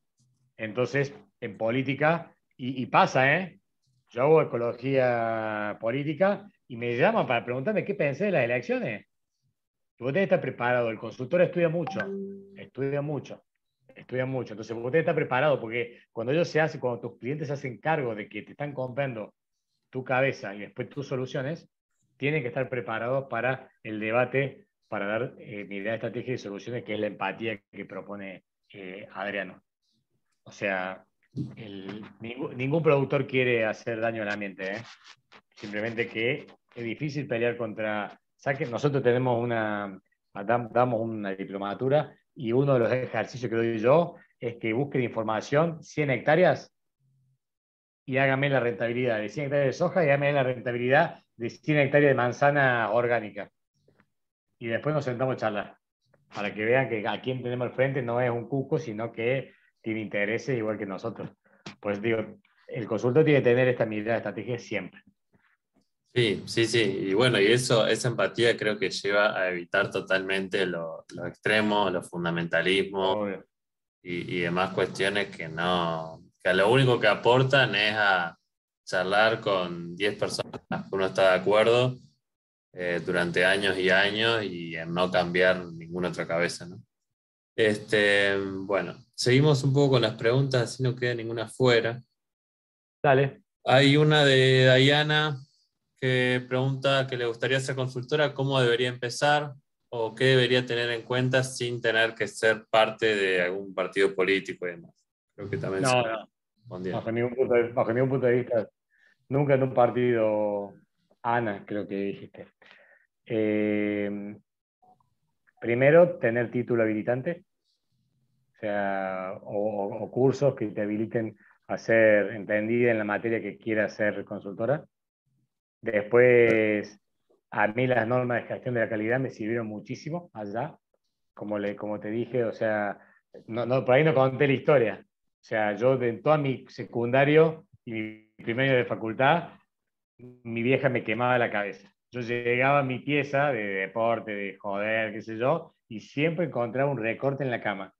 Entonces, en política, y pasa, ¿eh? Yo hago ecología política y me llaman para preguntarme qué pensé de las elecciones. Y vos tenés que estar preparado. El consultor estudia mucho, estudia mucho, estudia mucho. Entonces, vos tenés que estar preparado, porque cuando tus clientes se hacen cargo de que te están comprando tu cabeza y después tus soluciones, tienen que estar preparados para el debate, para dar mirada, estrategia y soluciones, que es la empatía que propone Adriano. O sea, ningún productor quiere hacer daño al ambiente, ¿eh? Simplemente que es difícil pelear contra... Nosotros damos una diplomatura, y uno de los ejercicios que doy yo es que busquen información 100 hectáreas y hágame la rentabilidad de 100 hectáreas de soja y hágame la rentabilidad de 100 hectáreas de manzana orgánica. Y después nos sentamos a charlar, para que vean que a quien tenemos al frente no es un cuco, sino que tiene intereses igual que nosotros. Pues digo, el consultor tiene que tener esta mirada de estrategia siempre. Sí, sí, sí. Y bueno, esa empatía creo que lleva a evitar totalmente los extremos, los fundamentalismos Obvio. y demás cuestiones que no, que lo único que aportan es a charlar con 10 personas que uno está de acuerdo durante años y años, y en no cambiar ninguna otra cabeza, ¿no? Bueno, seguimos un poco con las preguntas, así no queda ninguna fuera. Dale. Hay una de Diana que pregunta que le gustaría ser consultora, ¿cómo debería empezar o qué debería tener en cuenta sin tener que ser parte de algún partido político y demás? Creo que también se No, no. respondía. Bajo ningún punto de vista. Nunca en un partido, Ana, creo que dijiste. Primero, tener título habilitante, o sea, o cursos que te habiliten a ser entendida en la materia que quieras ser consultora. Después, a mí las normas de gestión de la calidad me sirvieron muchísimo allá, como te dije. O sea, por ahí no conté la historia. O sea, yo en todo mi secundario y mi primer año de facultad, mi vieja me quemaba la cabeza. Yo llegaba a mi pieza de deporte, de joder, qué sé yo, y siempre encontraba un recorte en la cama.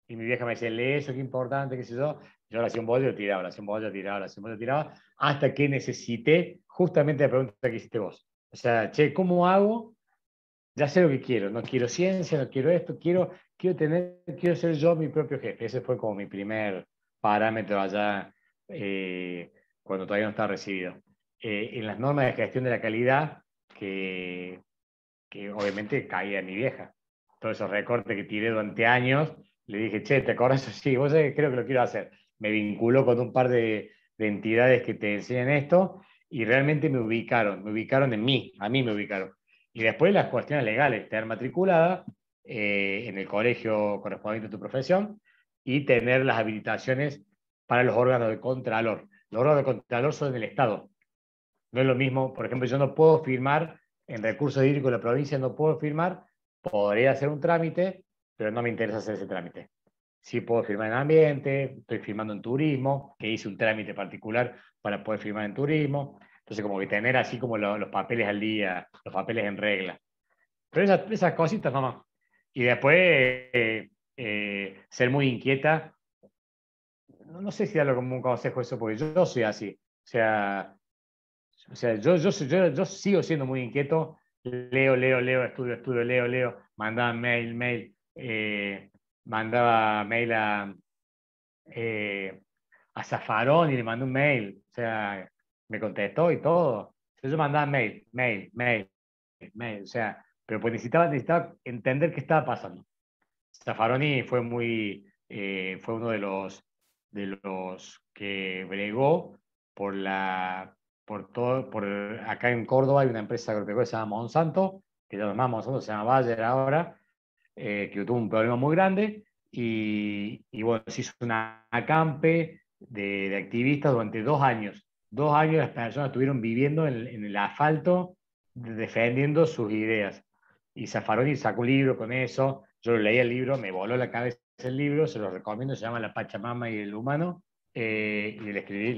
Y mi vieja me decía, lee eso, qué importante, qué sé yo. Yo le hacía un bollo, lo tiraba, le hacía un bollo, lo tiraba, le hacía un bollo, lo tiraba, hasta que necesité justamente la pregunta que hiciste vos. O sea, che, ¿cómo hago? Ya sé lo que quiero. No quiero ciencia, no quiero esto, quiero ser yo mi propio jefe. Ese fue como mi primer parámetro allá, cuando todavía no estaba recibido. En las normas de gestión de la calidad, que, que obviamente caía mi vieja. Todos esos recortes que tiré durante años, le dije, che, ¿te acuerdas? Sí, vos sabés, creo que lo quiero hacer. Me vinculó con un par de entidades que te enseñan esto, y realmente me ubicaron en mí, a mí me ubicaron. Y después las cuestiones legales: tener matriculada en el colegio correspondiente a tu profesión, y tener las habilitaciones para los órganos de contralor. Los órganos de contralor son del Estado. No es lo mismo, por ejemplo, yo no puedo firmar en recursos hídricos de la provincia, no puedo firmar. Podría hacer un trámite, pero no me interesa hacer ese trámite. Sí puedo firmar en ambiente, estoy firmando en turismo, que hice un trámite particular para poder firmar en turismo. Entonces, como que tener así como los papeles al día, los papeles en regla. Pero esas cositas nomás. Y después, ser muy inquieta. No sé si darlo como un consejo eso, porque yo soy así. Yo sigo siendo muy inquieto. Leo, estudio, leo. Mandaba mail. Mandaba mail a Zaffaroni, le mandé un mail. O sea, me contestó y todo. Yo mandaba mail. O sea, pero pues necesitaba entender qué estaba pasando. Zaffaroni fue uno de los que bregó por acá en Córdoba hay una empresa agropecuaria que se llama Monsanto, que ya no es más Monsanto, se llama Bayer ahora, que tuvo un problema muy grande y bueno, se hizo una acampe de activistas durante 2 años. 2 años las personas estuvieron viviendo en el asfalto defendiendo sus ideas. Y Zaffaroni sacó un libro con eso, yo lo leí el libro, me voló la cabeza el libro, se lo recomiendo, se llama La Pachamama y el Humano, y le escribí,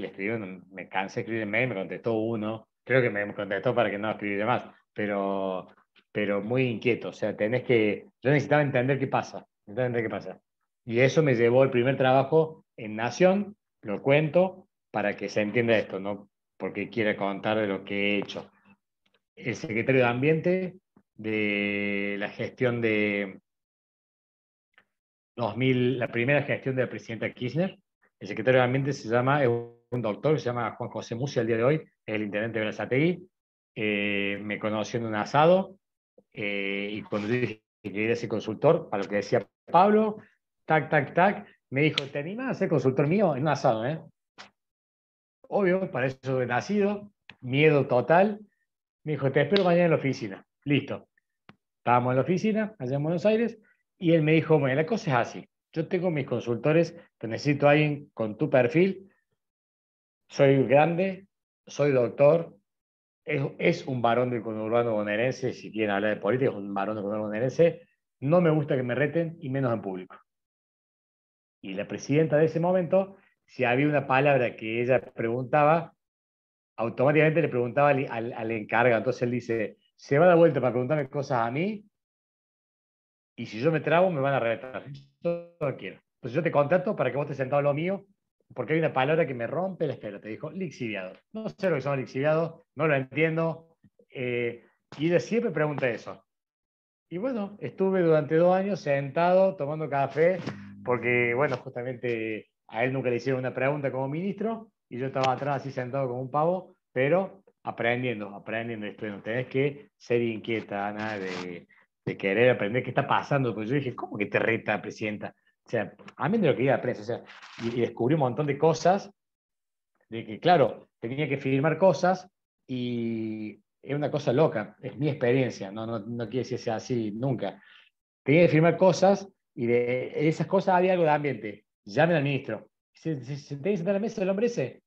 me cansé de escribir en mail, me contestó uno, creo que me contestó para que no escribiera más, pero muy inquieto, o sea, yo necesitaba entender qué pasa, Y eso me llevó el primer trabajo en Nación, lo cuento, para que se entienda esto, no porque quiera contar de lo que he hecho. El secretario de Ambiente de la gestión de 2000, la primera gestión de la presidenta Kirchner. El secretario de Ambiente es un doctor, se llama Juan José Musi, al día de hoy, es el intendente de Berazategui. Me conoció en un asado, y cuando yo dije que quería ser consultor, para lo que decía Pablo, tac, me dijo, ¿te animás a ser consultor mío? En un asado, ¿eh? Obvio, para eso he nacido, miedo total. Me dijo, te espero mañana en la oficina. Listo. Estábamos en la oficina, allá en Buenos Aires, y él me dijo, bueno, la cosa es así. Yo tengo mis consultores, pero necesito a alguien con tu perfil. Soy grande, soy doctor, es un varón del conurbano bonaerense, si quieren hablar de política, es un varón del conurbano bonaerense. No me gusta que me reten, y menos en público. Y la presidenta de ese momento, si había una palabra que ella preguntaba, automáticamente le preguntaba al encargado. Entonces él dice, se va a dar vuelta para preguntarme cosas a mí, y si yo me trabo, me van a retar. Yo no quiero. Entonces yo te contrato para que vos estés sentado a lo mío, porque hay una palabra que me rompe la espera. Te dijo, lixiviado. No sé lo que son lixiviados, no lo entiendo. Y ella siempre pregunta eso. Y bueno, estuve durante 2 años sentado tomando café, porque, bueno, justamente a él nunca le hicieron una pregunta como ministro, y yo estaba atrás así sentado como un pavo, pero aprendiendo, estudiando. Tenés que ser inquieta, Ana, de querer aprender qué está pasando. Pues yo dije, ¿cómo que te reta, presidenta? O sea, a mí de lo que iba a prensa, o sea, y descubrí un montón de cosas, de que, claro, tenía que firmar cosas, y es una cosa loca, es mi experiencia, no quiere decir sea así nunca. Tenía que firmar cosas, y de esas cosas había algo de ambiente. Llamen al ministro. Se tenía que sentar a la mesa el hombre ese,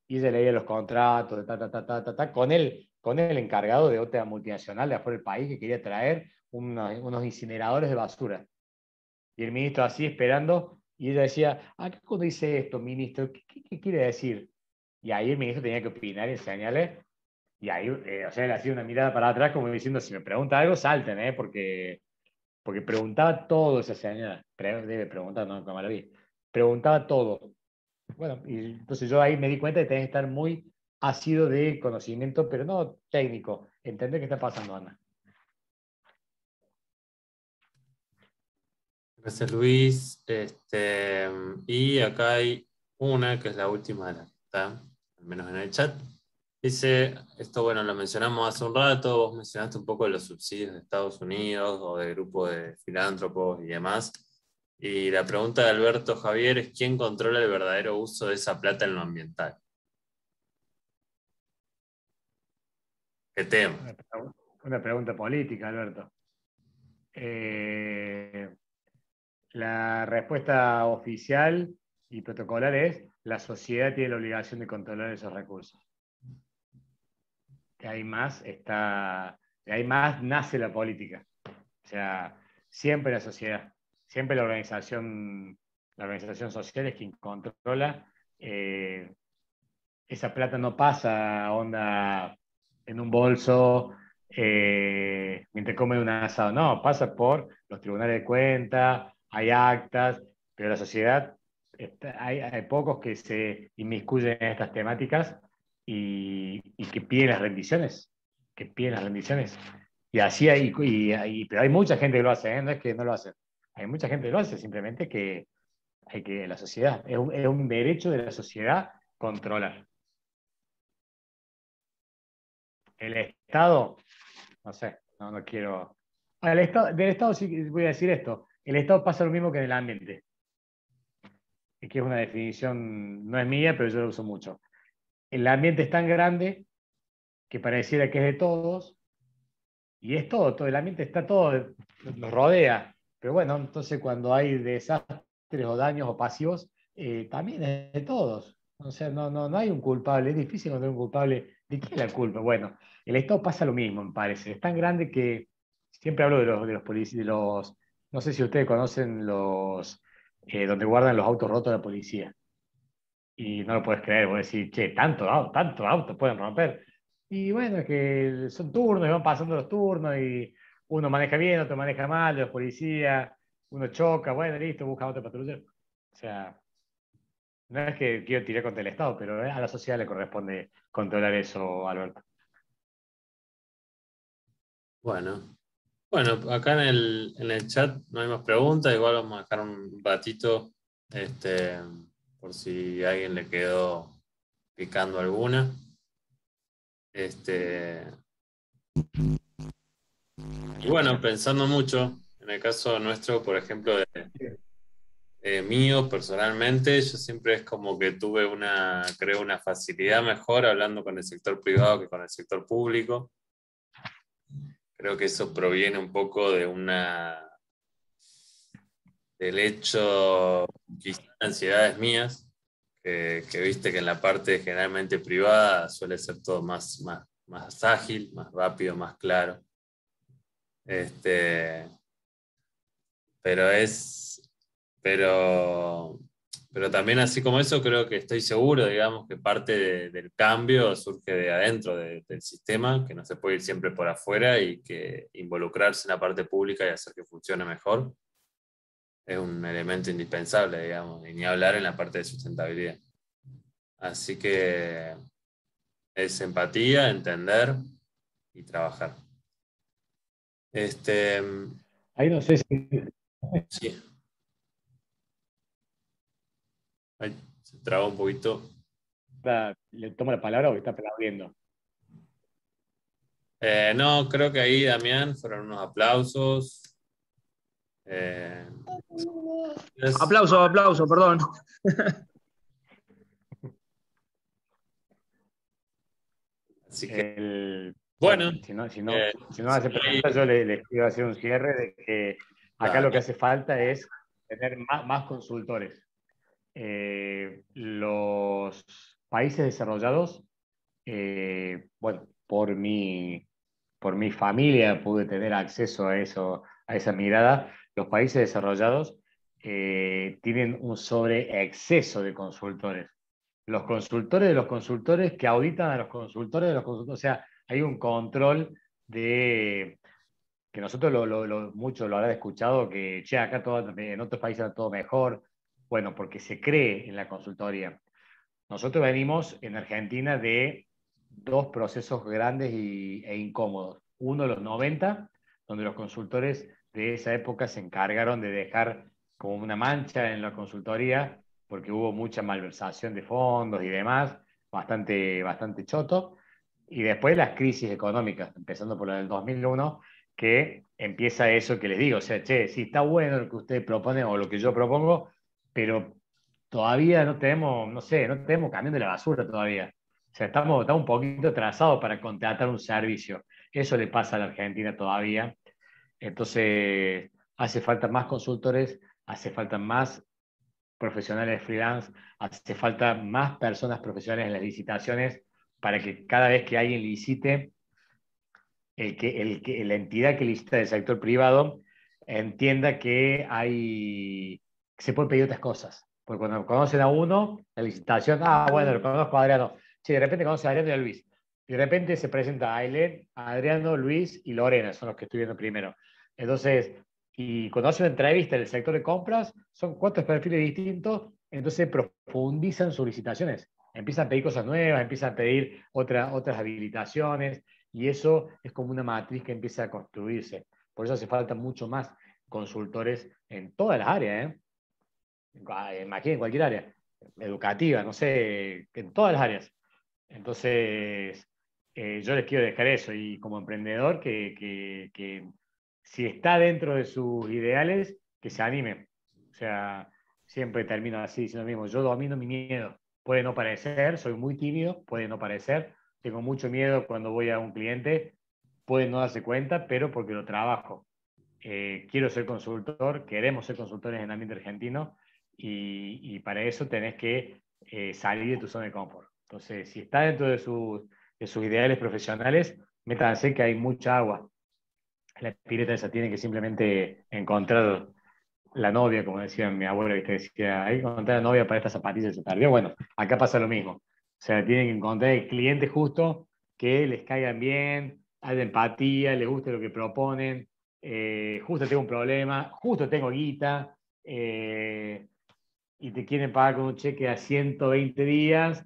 y ella leía los contratos, con el encargado de otra multinacional de afuera del país que quería traer unos incineradores de basura. Y el ministro así esperando, y ella decía, ¿qué cuando dice esto, ministro? ¿Qué quiere decir? Y ahí el ministro tenía que opinar y enseñarle, y ahí, o sea, le hacía una mirada para atrás como diciendo, si me pregunta algo, salten, porque preguntaba todo esa señora. Debe preguntar, no, como la vi. Preguntaba todo. Bueno, y entonces yo ahí me di cuenta de que tenés que estar muy ácido de conocimiento, pero no técnico. Entender qué está pasando, Ana. Gracias, Luis. Y acá hay una que es la última de la que está, al menos en el chat. Dice, esto bueno, lo mencionamos hace un rato, vos mencionaste un poco de los subsidios de Estados Unidos o de grupos de filántropos y demás. Y la pregunta de Alberto Javier es, ¿quién controla el verdadero uso de esa plata en lo ambiental? ¿Qué tema? Una pregunta política, Alberto. La respuesta oficial y protocolar es: la sociedad tiene la obligación de controlar esos recursos. De ahí más nace la política. O sea, siempre la sociedad, siempre la organización social es quien controla. Esa plata no pasa onda en un bolso, mientras come un asado, no, pasa por los tribunales de cuentas, hay actas, pero la sociedad, hay pocos que se inmiscuyen en estas temáticas y que piden las rendiciones, que piden las rendiciones. Y así pero hay mucha gente que lo hace, ¿eh? No es que no lo hace. Hay mucha gente que lo hace, simplemente que hay que, la sociedad, es un derecho de la sociedad controlar. El Estado, no sé, no quiero. Del Estado sí voy a decir esto. El Estado pasa lo mismo que en el ambiente. Es que es una definición, no es mía, pero yo la uso mucho. El ambiente es tan grande que pareciera que es de todos, y es todo, el ambiente está todo, nos rodea. Pero bueno, entonces cuando hay desastres o daños o pasivos, también es de todos. O sea, no hay un culpable, es difícil encontrar un culpable. ¿De quién es la culpa? Bueno, el Estado pasa lo mismo, me parece. Es tan grande que siempre hablo de los policías, no sé si ustedes conocen donde guardan los autos rotos de la policía. Y no lo puedes creer, vos decís, che, tanto auto pueden romper. Y bueno, es que son turnos y van pasando los turnos y uno maneja bien, otro maneja mal, los policías, uno choca, bueno, listo, busca otro patrullero. O sea, no es que quiero tirar contra el Estado, pero a la sociedad le corresponde controlar eso, Alberto. Bueno, bueno, acá en el chat no hay más preguntas, igual vamos a dejar un ratito por si a alguien le quedó picando alguna. Y bueno, pensando mucho, en el caso nuestro, por ejemplo, mío personalmente, yo siempre es como que creo una facilidad mejor hablando con el sector privado que con el sector público. Creo que eso proviene un poco del hecho, quizás ansiedades mías, que viste que en la parte generalmente privada suele ser todo más ágil, más rápido, más claro. Pero pero también así como eso, creo que estoy seguro, digamos, que parte del cambio surge de adentro del sistema, que no se puede ir siempre por afuera y que involucrarse en la parte pública y hacer que funcione mejor es un elemento indispensable, digamos, y ni hablar en la parte de sustentabilidad. Así que es empatía, entender y trabajar. Ahí no sé si Sí. Ay, se traba un poquito. le tomo la palabra o está aplaudiendo. No, creo que ahí, Damián, fueron unos aplausos. Eh, Aplauso, perdón. Así que, Bueno, bueno. si no hace preguntas, yo les quiero hacer un cierre de que acá lo que hace falta es tener más consultores. Los países desarrollados, bueno, por mi familia pude tener acceso a eso, a esa mirada. Los países desarrollados tienen un sobreexceso de consultores. Los consultores de los consultores que auditan a los consultores de los consultores. O sea, hay un control de que nosotros mucho lo habrán escuchado, que che, acá todo, en otros países está todo mejor. Bueno, porque se cree en la consultoría. Nosotros venimos en Argentina de dos procesos grandes e incómodos. Uno, los 90, donde los consultores de esa época se encargaron de dejar como una mancha en la consultoría, porque hubo mucha malversación de fondos y demás, bastante choto. Y después las crisis económicas, empezando por la del 2001, que empieza eso que les digo, o sea, che, sí está bueno lo que ustedes proponen o lo que yo propongo, pero todavía no tenemos, no sé, no tenemos camión de la basura todavía. O sea, estamos un poquito atrasados para contratar un servicio. Eso le pasa a la Argentina todavía. Entonces, hace falta más consultores, hace falta más profesionales freelance, hace falta más personas profesionales en las licitaciones para que cada vez que alguien licite, la entidad que licita del sector privado entienda que se pueden pedir otras cosas. Porque cuando conocen a uno, la licitación, bueno, lo conozco a Adriano. Sí, de repente conoce a Adriano y a Luis. Y de repente se presenta a Ailén, a Adriano, Luis y Lorena, son los que estoy viendo primero. Entonces, Y cuando hace una entrevista en el sector de compras, son 4 perfiles distintos, entonces profundizan sus licitaciones. Empiezan a pedir cosas nuevas, empiezan a pedir otras habilitaciones, y eso es como una matriz que empieza a construirse. Por eso hace falta mucho más consultores en todas las áreas, ¿eh? Imaginen, en cualquier área, educativa, no sé, en todas las áreas. Entonces, yo les quiero dejar eso, y como emprendedor, que si está dentro de sus ideales, que se anime. O sea, siempre termino así diciendo lo mismo: yo domino mi miedo. Puede no parecer, soy muy tímido, puede no parecer, tengo mucho miedo cuando voy a un cliente, puede no darse cuenta, pero porque lo trabajo. Quiero ser consultor, queremos ser consultores en el ambiente argentino, y para eso tenés que salir de tu zona de confort. Entonces, si está dentro de sus ideales profesionales, métanse, que hay mucha agua. La pileta esa tiene que simplemente encontrar la novia, como decía mi abuela, que decía: hay que encontrar la novia para esta zapatilla que se perdió. Bueno, acá pasa lo mismo. O sea, tienen que encontrar el cliente justo, que les caigan bien, haya empatía, les guste lo que proponen. Justo tengo un problema, justo tengo guita, y te quieren pagar con un cheque a 120 días,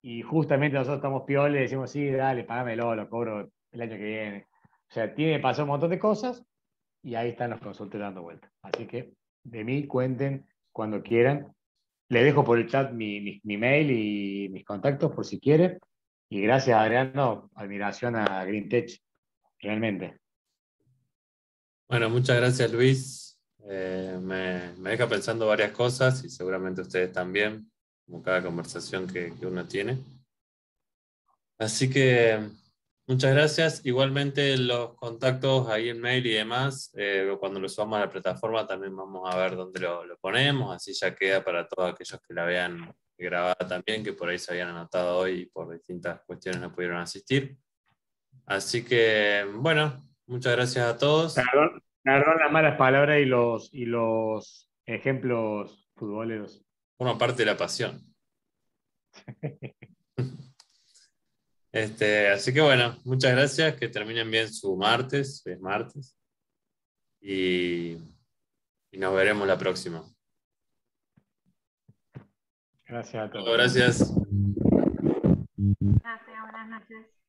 y justamente nosotros estamos pioles y decimos: sí, dale, págamelo, lo cobro el año que viene. O sea, tiene que pasar un montón de cosas, y ahí están los consultores dando vueltas. Así que de mí cuenten cuando quieran. Les dejo por el chat mi mail y mis contactos por si quieren. Y gracias, Adriano. Admiración a Green Tech, realmente. Bueno, muchas gracias, Luis. Me deja pensando varias cosas y seguramente ustedes también, como cada conversación que uno tiene. Así que muchas gracias. Igualmente los contactos ahí en mail y demás, cuando lo subamos a la plataforma también vamos a ver dónde lo ponemos, así ya queda para todos aquellos que la vean grabada también, que por ahí se habían anotado hoy y por distintas cuestiones no pudieron asistir. Así que, bueno, muchas gracias a todos. Perdón las malas palabras y los ejemplos futboleros. Forma parte de la pasión. Así que bueno, muchas gracias, que terminen bien su martes, es martes, y nos veremos la próxima. Gracias a todos. Gracias. Gracias, buenas noches.